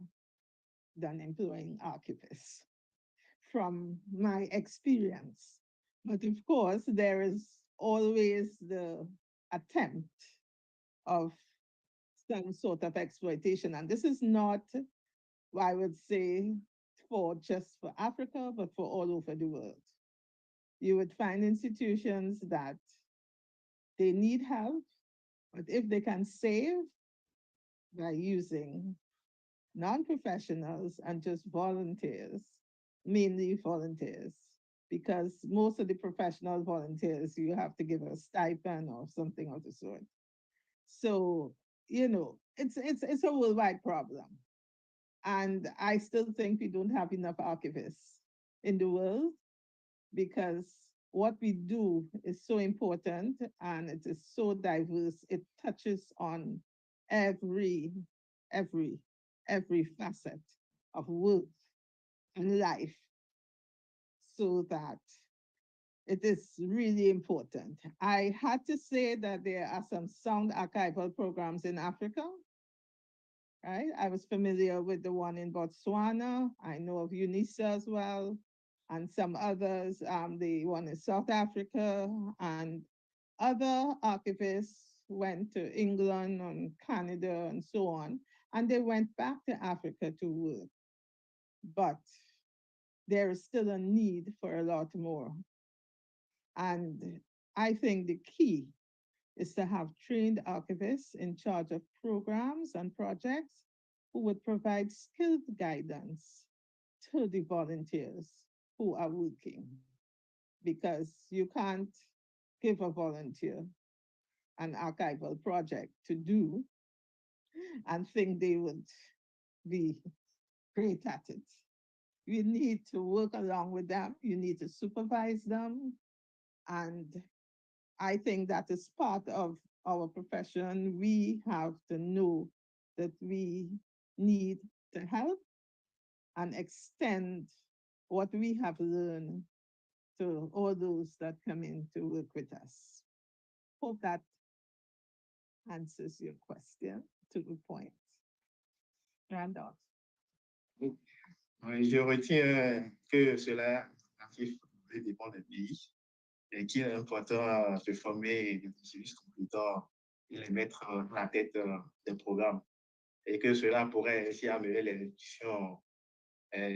than employing archivists, from my experience. But of course, there is always the attempt of some sort of exploitation. And this is not, I would say, just for Africa, but for all over the world. You would find institutions that they need help, but if they can save by using non-professionals, and just volunteers, mainly volunteers, because most of the professional volunteers, you have to give a stipend or something of the sort. So, it's a worldwide problem. And I still think we don't have enough archivists in the world because what we do is so important and it is so diverse. It touches on every, every, every facet of work and life, so that it is really important. I had to say that there are some sound archival programs in Africa, right? I was familiar with the one in Botswana. I know of UNISA as well, and some others, the one in South Africa, and other archivists went to England and Canada and so on, and they went back to Africa to work. But there is still a need for a lot more. And I think the key is to have trained archivists in charge of programs and projects who would provide skilled guidance to the volunteers who are working. Because you can't give a volunteer an archival project to do and think they would be great at it. You need to work along with them, you need to supervise them, and I think that is part of our profession. We have to know that we need to help and extend what we have learned to all those that come in to work with us. Hope that answers your question to the point. Randolph. Oui, je retiens que cela dépend des pays et qu'il est important de former des civilistes compétents et les mettre à la tête des programmes et que cela pourrait ainsi amener les institutions à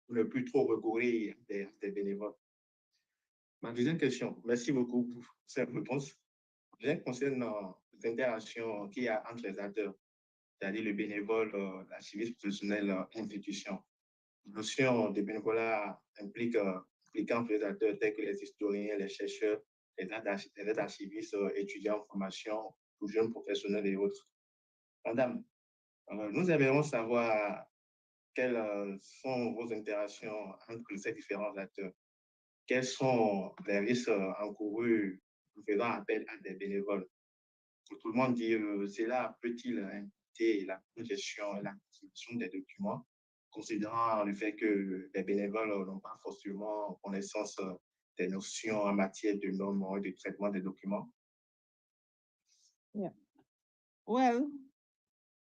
ne plus trop recourir à des bénévoles. Ma deuxième question, merci beaucoup pour cette réponse. Bien concerne les interactions qu'il y a entre les acteurs, c'est-à-dire le bénévole, l'activiste professionnel et l'institution. La notion de bénévolat impliquant les acteurs tels que les historiens, les chercheurs, les aides archivistes, étudiants en formation, ou jeunes professionnels et autres. Madame, nous aimerions savoir quelles sont vos interactions entre ces différents acteurs. Quels sont les risques encourus en faisant appel à des bénévoles? Pour tout le monde dit, cela peut-il impliquer la gestion et l'acquisition des documents, considérant le fait que les bénévoles n'ont pas forcément connaissance des notions en matière de normes et de traitement des documents? Yeah. Well,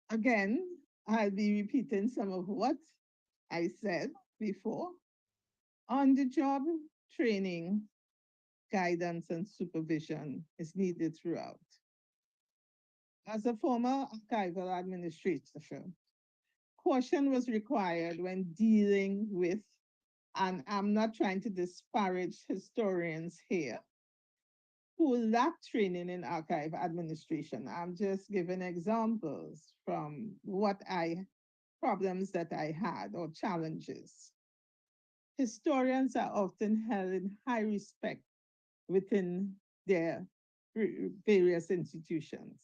again, I'll be repeating some of what I said before. On the job training, guidance, and supervision is needed throughout. As a former archival administrator, caution was required when dealing with, and I'm not trying to disparage historians here, who lack training in archive administration. I'm just giving examples from problems that I had or challenges. Historians are often held in high respect within their various institutions,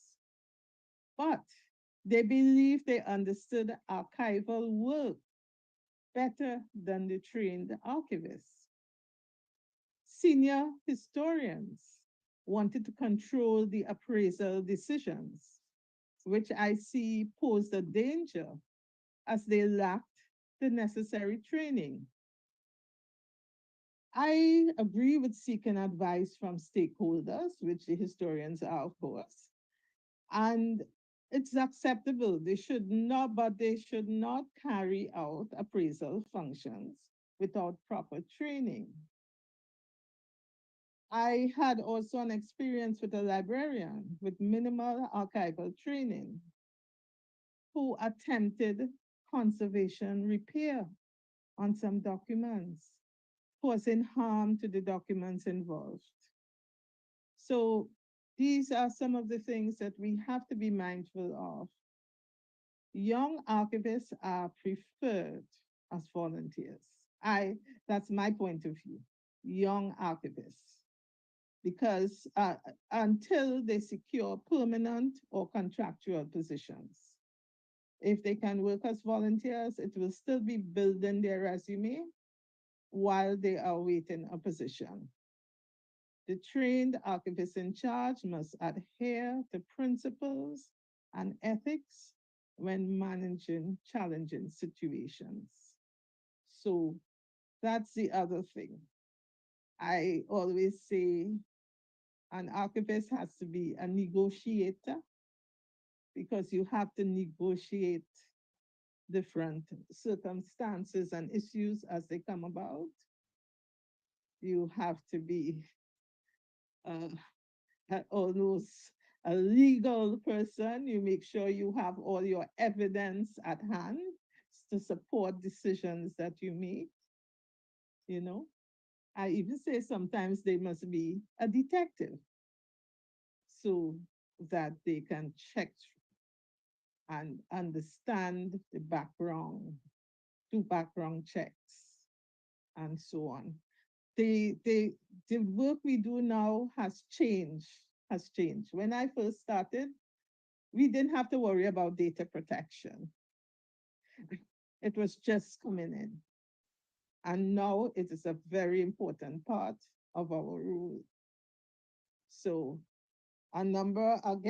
but they believe they understood archival work better than the trained archivists. Senior historians wanted to control the appraisal decisions, which I see posed a danger as they lacked the necessary training. I agree with seeking advice from stakeholders, which the historians are, of course, and it's acceptable. They should not carry out appraisal functions without proper training. I had also an experience with a librarian with minimal archival training who attempted conservation repair on some documents, causing harm to the documents involved. So these are some of the things that we have to be mindful of young archivists are preferred as volunteers. That's my point of view, young archivists, because until they secure permanent or contractual positions. If they can work as volunteers, it will still be building their resume while they are waiting a position. The trained archivist in charge must adhere to principles and ethics when managing challenging situations. So that's the other thing. I always say an archivist has to be a negotiator because you have to negotiate different circumstances and issues as they come about. You have to be almost a legal person. You make sure you have all your evidence at hand to support decisions that you make. You know, I even say sometimes they must be a detective so that they can check and understand the background, do background checks, and so on. The work we do now has changed. When I first started, we didn't have to worry about data protection. It was just coming in. And now it is a very important part of our role. So a number of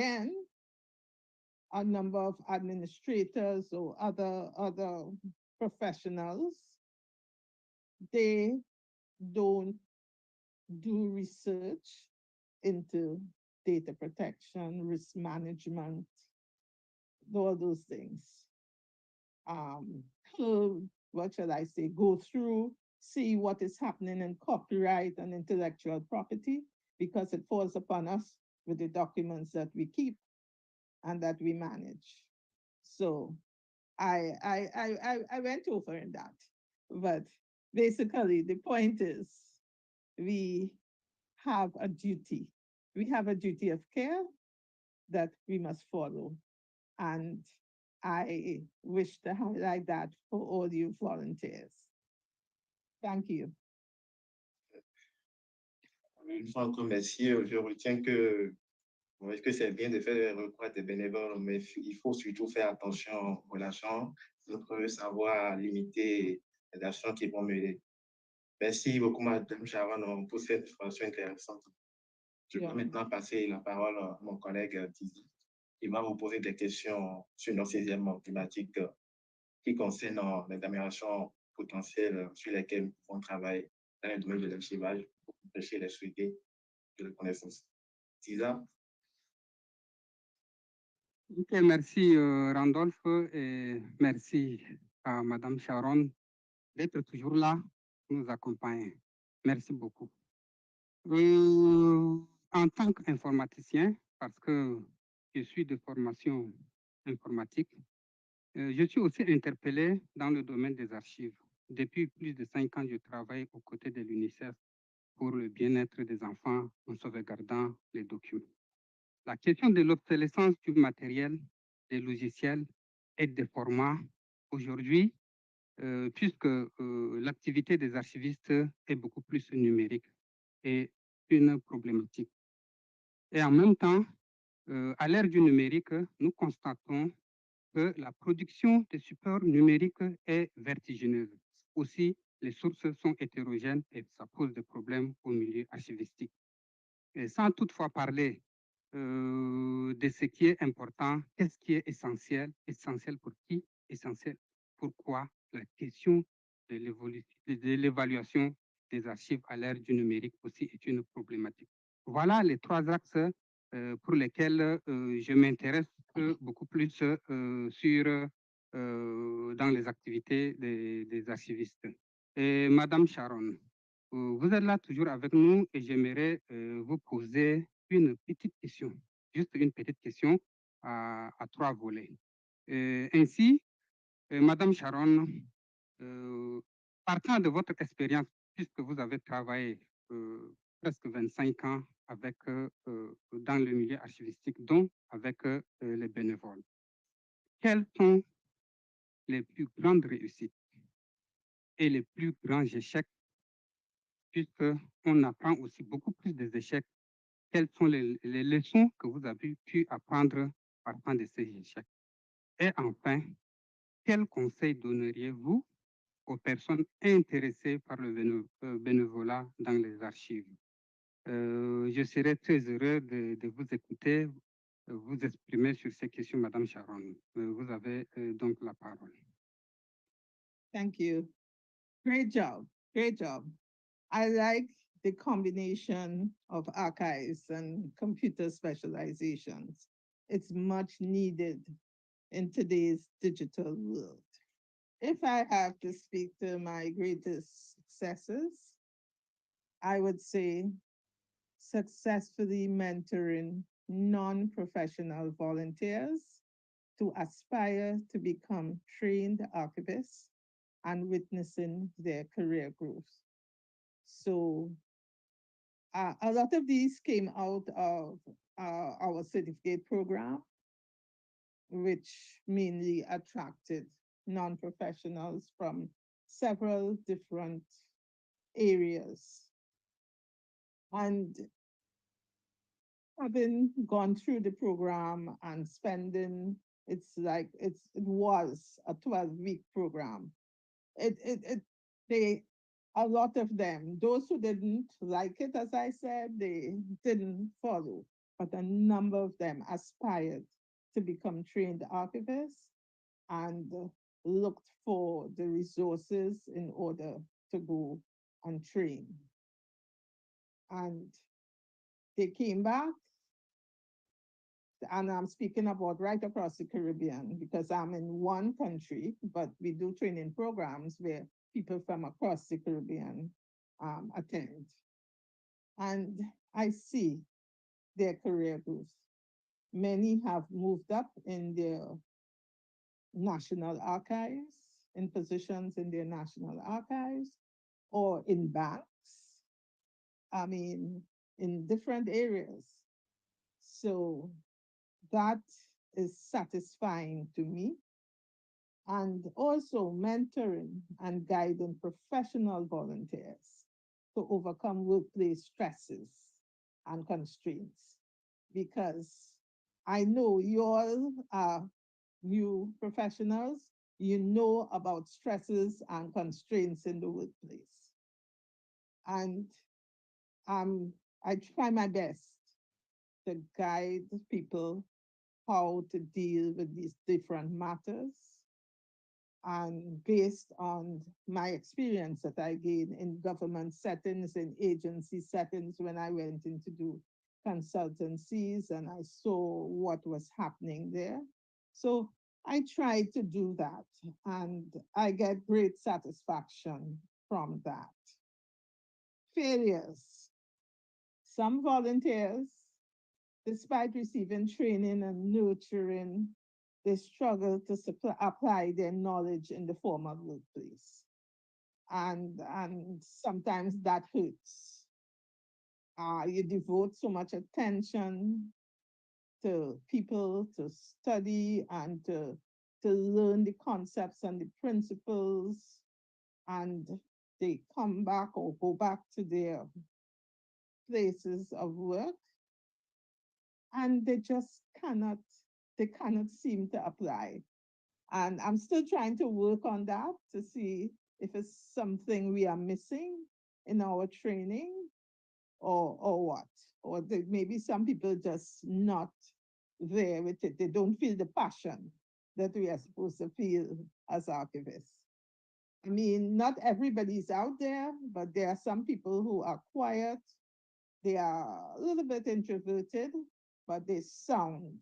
administrators or other professionals, they don't do research into data protection, risk management, all those things. What shall I say? Go through, see what is happening in copyright and intellectual property, because it falls upon us with the documents that we keep and that we manage. So I went over in that, but basically the point is we have a duty. We have a duty of care that we must follow. And I wish to highlight that for all you volunteers. Thank you. Une fois encore, merci. Je retiens que c'est bien de faire des recours à des bénévoles, mais il faut surtout faire attention aux actions. Notre savoir limiter les actions qui vont mener. Merci beaucoup, Madame Sharon, pour cette information intéressante. Je vais maintenant passer la parole à mon collègue Tizi, qui va vous poser des questions sur nos 16e thématiques qui concernent les améliorations potentielles sur lesquelles nous pouvons travailler dans le domaine de l'archivage pour empêcher les souhaiter de la connaissance. Tiza. Ok, merci Randolph et merci à Madame Sharon d'être toujours là pour nous accompagner. Merci beaucoup. En tant qu'informaticien, parce que je suis de formation informatique, je suis aussi interpellé dans le domaine des archives. Depuis plus de 5 ans, je travaille aux côtés de l'UNICEF pour le bien-être des enfants en sauvegardant les documents. La question de l'obsolescence du matériel, des logiciels et des formats aujourd'hui, puisque l'activité des archivistes est beaucoup plus numérique, est une problématique. Et en même temps, à l'ère du numérique, nous constatons que la production de supports numériques est vertigineuse. Aussi, les sources sont hétérogènes et ça pose des problèmes au milieu archivistique. Et sans toutefois parler de ce qui est important, qu'est-ce qui est essentiel, essentiel pour qui, essentiel pourquoi, la question de l'évaluation des archives à l'ère du numérique aussi est une problématique. Voilà les 3 axes pour lesquels je m'intéresse beaucoup plus dans les activités des archivistes. Et Madame Sharon, vous êtes là toujours avec nous et j'aimerais vous poser une petite question, juste une petite question à 3 volets. Ainsi, Madame Sharon, partant de votre expérience, puisque vous avez travaillé presque 25 ans avec, dans le milieu archivistique, dont avec les bénévoles, quelles sont les plus grandes réussites et les plus grands échecs, puisqu'on apprend aussi beaucoup plus des échecs. Quelles sont les leçons que vous avez pu apprendre partant de ces échecs? Et enfin, quels conseils donneriez-vous aux personnes intéressées par le bénévolat dans les archives? Je serais très heureux de vous écouter, vous exprimer sur ces questions, Madame Sharon. Vous avez donc la parole. Thank you. Great job. Great job. I like the combination of archives and computer specializations. It's much needed in today's digital world. If I have to speak to my greatest successes, I would say successfully mentoring non-professional volunteers to aspire to become trained archivists and witnessing their career growth. So a lot of these came out of our certificate program, which mainly attracted non-professionals from several different areas. And having gone through the program and spending, it was a 12-week program. They, a lot of them, those who didn't like it, as I said, they didn't follow, but a number of them aspired to become trained archivists and looked for the resources in order to go and train. And they came back, and I'm speaking about right across the Caribbean because I'm in one country, but we do training programs where people from across the Caribbean attend. And I see their career growth. Many have moved up in their national archives, in positions in their national archives, or in banks. I mean, in different areas. So that is satisfying to me. And also mentoring and guiding professional volunteers to overcome workplace stresses and constraints. Because I know you all are new professionals, you know about stresses and constraints in the workplace. And I try my best to guide people how to deal with these different matters. And based on my experience that I gained in government settings, in agency settings, when I went in to do consultancies and I saw what was happening there. So I tried to do that and I get great satisfaction from that. Failures. Some volunteers, despite receiving training and nurturing, they struggle to apply their knowledge in the formal workplace. And sometimes that hurts. You devote so much attention to people to study and to learn the concepts and the principles, and they come back or go back to their places of work and they cannot seem to apply. And I'm still trying to work on that to see if it's something we are missing in our training or what. Or maybe some people just not there with it. They don't feel the passion that we are supposed to feel as archivists. I mean, not everybody's out there, but there are some people who are quiet. They are a little bit introverted, but they sound.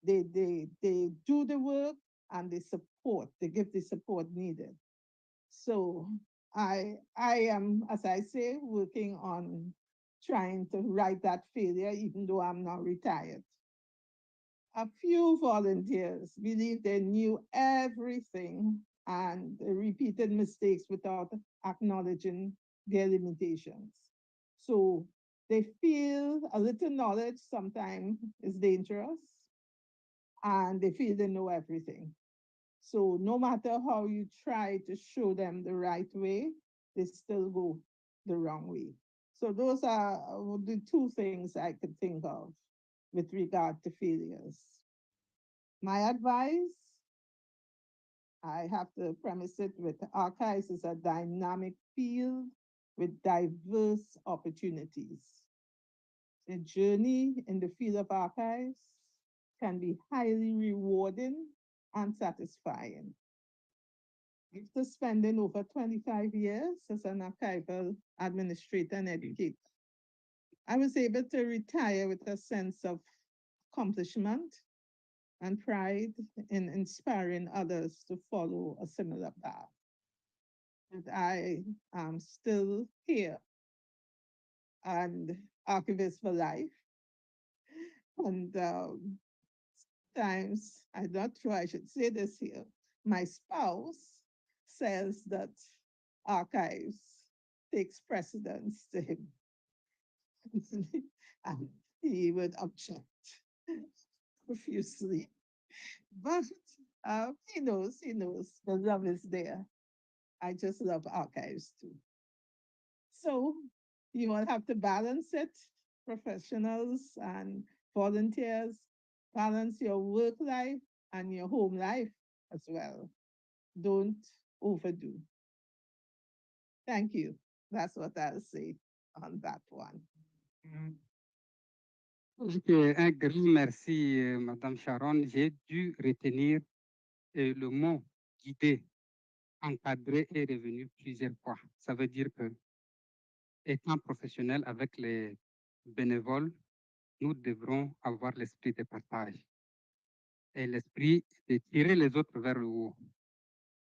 They do the work and they give the support needed. So I am, as I say, working on trying to write that failure, even though I'm not retired. A few volunteers believe they knew everything and repeated mistakes without acknowledging their limitations. So they feel a little knowledge sometimes is dangerous. and they feel they know everything. So no matter how you try to show them the right way, they still go the wrong way. So those are the two things I could think of with regard to failures. My advice, I have to premise it with archives is a dynamic field with diverse opportunities. The journey in the field of archives can be highly rewarding and satisfying. After spending over 25 years as an archival administrator and educator, I was able to retire with a sense of accomplishment and pride in inspiring others to follow a similar path. And I am still here and archivist for life. And times, I'm not sure I should say this here, my spouse says that archives takes precedence to him. And he would object profusely. But he knows the love is there. I just love archives too. So you will have to balance it, professionals and volunteers, balance your work life and your home life as well. Don't overdo. Thank you. That's what I'll say on that one. Ok, un grand merci, Madame Sharon. J'ai dû retenir le mot guider, encadrer est revenu plusieurs fois. Ça veut dire que, étant professionnel avec les bénévoles, nous devrons avoir l'esprit de partage et l'esprit de tirer les autres vers le haut.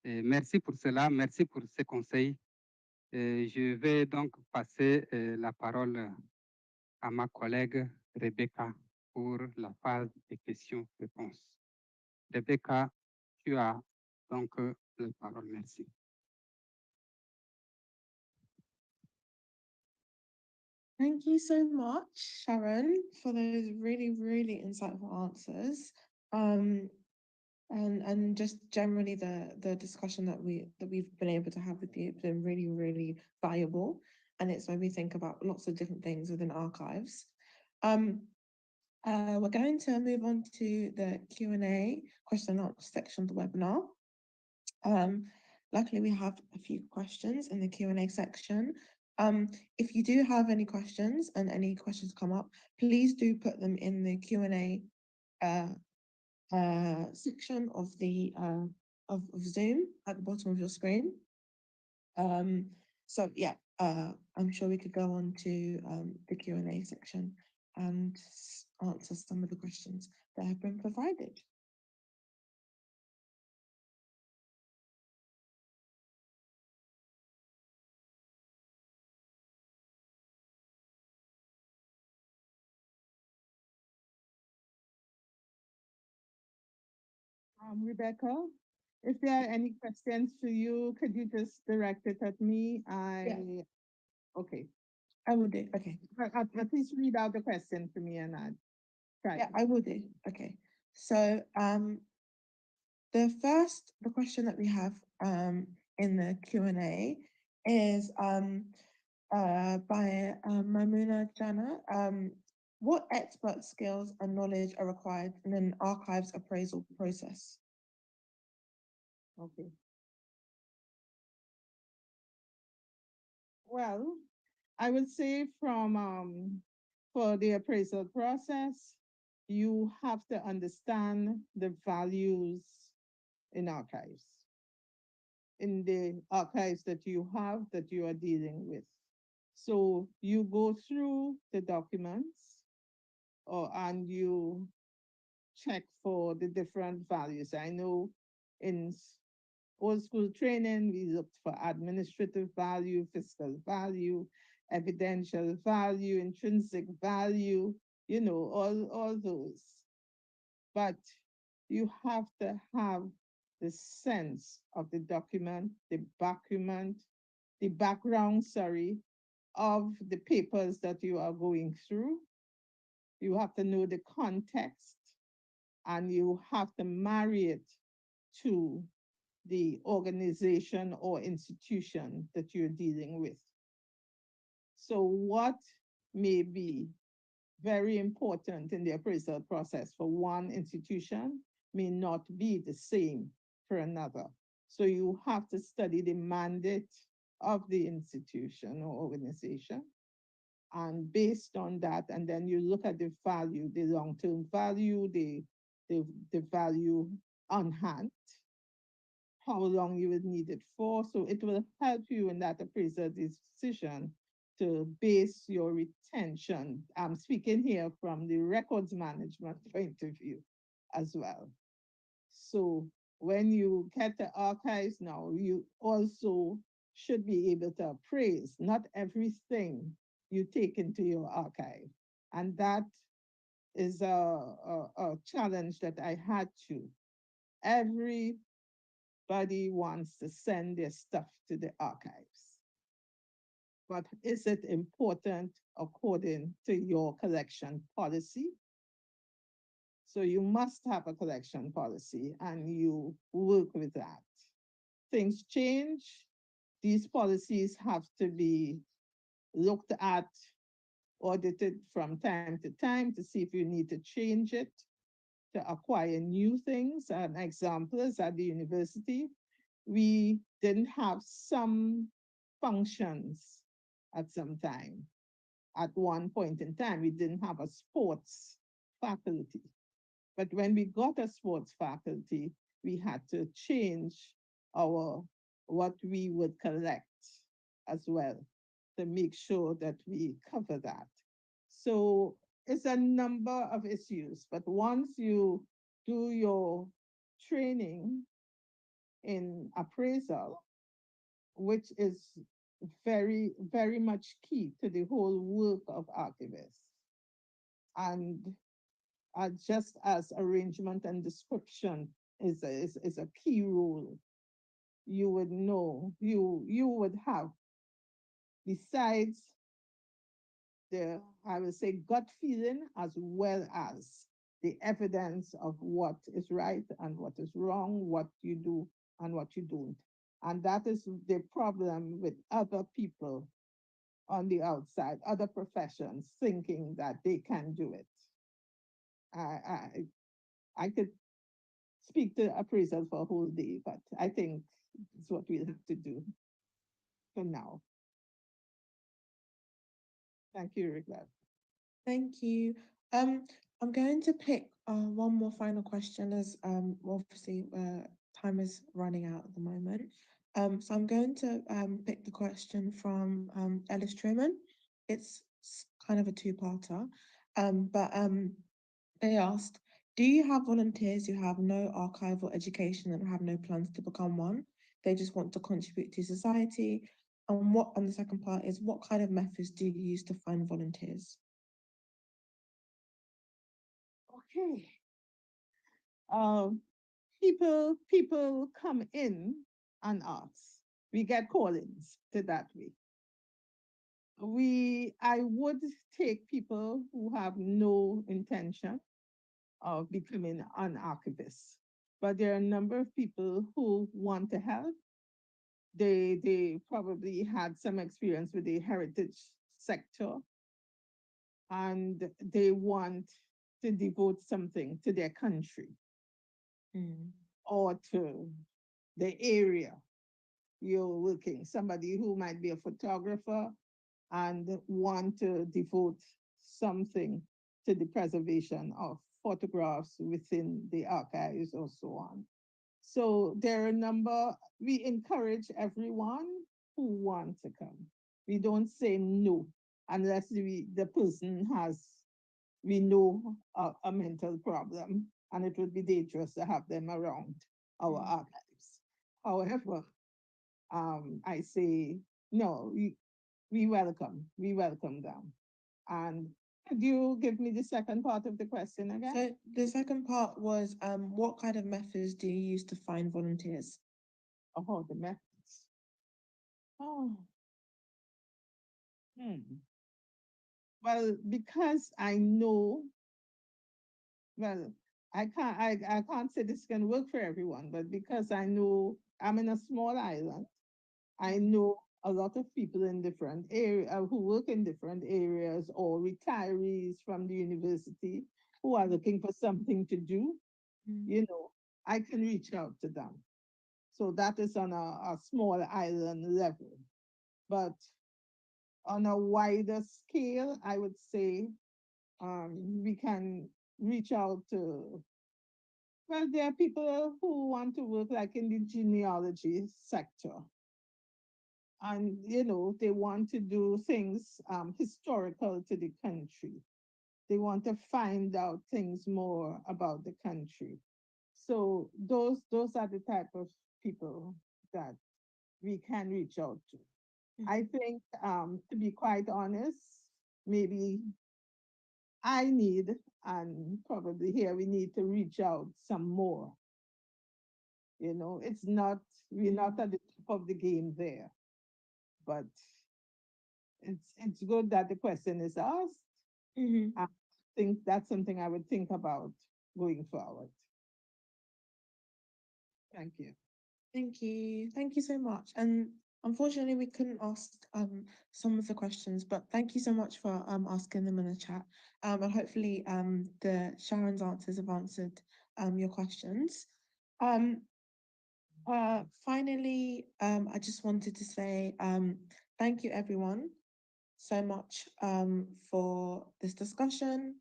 Et merci pour cela, merci pour ces conseils. Je vais donc passer la parole à ma collègue Rebecca pour la phase des questions-réponses. Rebecca, tu as donc la parole. Merci. Thank you so much, Sharon, for those really, really insightful answers. And just generally the discussion that we've been able to have with you has been really, really valuable. And it's made me think about lots of different things within archives. We're going to move on to the Q&A question and answer section of the webinar. Luckily, we have a few questions in the Q&A section. If you do have any questions and any questions come up, please do put them in the Q&A section of the of Zoom at the bottom of your screen. So yeah, I'm sure we could go on to the Q&A section and answer some of the questions that have been provided. Rebecca, if there are any questions to you, could you just direct it at me? Okay. I will do. Okay. At least read out the question to me and I'll try. Yeah, I will do. Okay. So the question that we have in the Q&A is by Mamuna Jana. What expert skills and knowledge are required in an archives appraisal process? Okay. Well, I would say from for the appraisal process, you have to understand the values in archives, in the archives that you have that you are dealing with. So you go through the documents and you check for the different values. I know in old school training, we looked for administrative value, fiscal value, evidential value, intrinsic value, all those. But you have to have the sense of the document, the background, of the papers that you are going through. You have to know the context and you have to marry it to the organization or institution that you're dealing with. So what may be very important in the appraisal process for one institution may not be the same for another. So you have to study the mandate of the institution or organization. And based on that, and then you look at the value, the long-term value, the value on hand, how long you would need it for. So it will help you in that appraisal decision to base your retention. I'm speaking here from the records management point of view as well. So when you get the archives now, you also should be able to appraise. Not everything you take into your archive. And that is a challenge that I had to. Everybody wants to send their stuff to the archives. But is it important according to your collection policy? So you must have a collection policy and you work with that. Things change. These policies have to be looked at, audited from time to time to see if you need to change it to acquire new things. An example is at the university, we didn't have some functions at some time. At one point in time, we didn't have a sports faculty. But when we got a sports faculty, we had to change our what we would collect as well to make sure that we cover that. So it's a number of issues, but once you do your training in appraisal, which is very, very much key to the whole work of archivists. And just as arrangement and description is a key role, you would know, you would have, besides the, I would say, gut feeling, as well as the evidence of what is right and what is wrong, what you do and what you don't. And that is the problem with other people on the outside, other professions thinking that they can do it. I could speak to appraisal for a whole day, but I think it's what we'll have to do for now. Thank you, Rebecca. Thank you. I'm going to pick one more final question as obviously time is running out at the moment. So I'm going to pick the question from Ellis Truman. It's kind of a two-parter, but they asked, do you have volunteers who have no archival education and have no plans to become one? They just want to contribute to society. And the second part is, what kind of methods do you use to find volunteers? Okay. People come in and ask. We get call-ins to that way. I would take people who have no intention of becoming an archivist, but there are a number of people who want to help. They probably had some experience with the heritage sector, and they want to devote something to their country or to the area you're working. Somebody who might be a photographer and want to devote something to the preservation of photographs within the archives or so on. So there are a number, we encourage everyone who wants to come. We don't say no unless the person has, we know a mental problem, and it would be dangerous to have them around our archives. However, I say, no, we welcome them. And could you give me the second part of the question again? So the second part was, what kind of methods do you use to find volunteers? Oh, the methods. Oh. Well, because I know, well, I can't say this can work for everyone, but because I know I'm in a small island, I know a lot of people in different areas who work in different areas or retirees from the university who are looking for something to do, you know, I can reach out to them. So that is on a small island level. But on a wider scale, I would say we can reach out to, well, there are people who want to work like in the genealogy sector. And, you know, they want to do things historical to the country. They want to find out things more about the country. So those are the type of people that we can reach out to. I think, to be quite honest, maybe I need, and probably here we need to reach out some more. You know, we're not at the top of the game there, but it's good that the question is asked. I think that's something I would think about going forward. Thank you. Thank you. Thank you so much. And unfortunately, we couldn't ask some of the questions, but thank you so much for asking them in the chat. And hopefully the Sharon's answers have answered your questions. Finally, I just wanted to say thank you everyone so much for this discussion.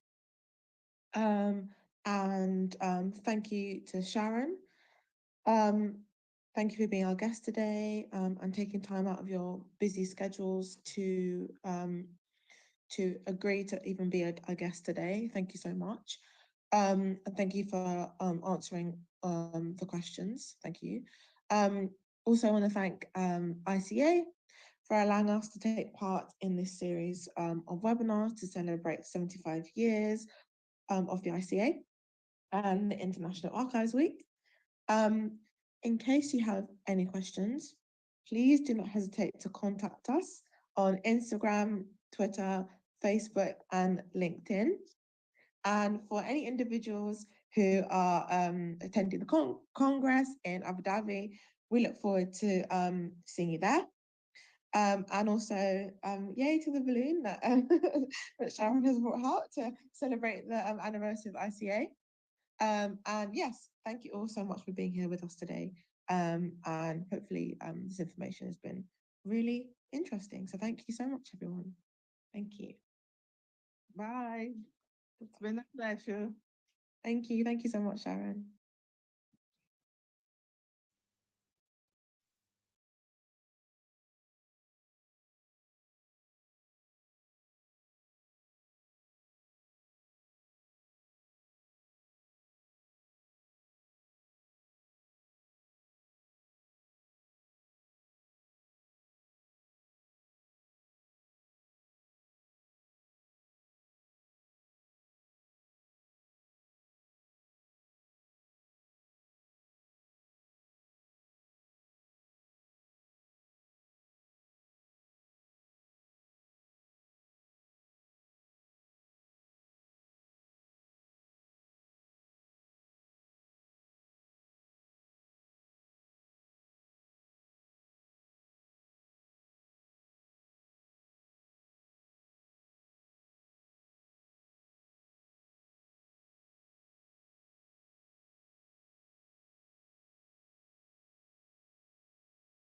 And thank you to Sharon. Thank you for being our guest today and taking time out of your busy schedules to agree to even be a guest today. Thank you so much. And thank you for answering the questions. Thank you. Also, I want to thank ICA for allowing us to take part in this series of webinars to celebrate 75 years of the ICA and the International Archives Week. In case you have any questions, please do not hesitate to contact us on Instagram, Twitter, Facebook, and LinkedIn. And for any individuals who are attending the Congress in Abu Dhabi, we look forward to seeing you there. And also, yay to the balloon that, that Sharon has brought out to celebrate the anniversary of ICA. And yes, thank you all so much for being here with us today. And hopefully this information has been really interesting. So thank you so much, everyone. Thank you. Bye. It's been a pleasure. Thank you. Thank you so much, Sharon.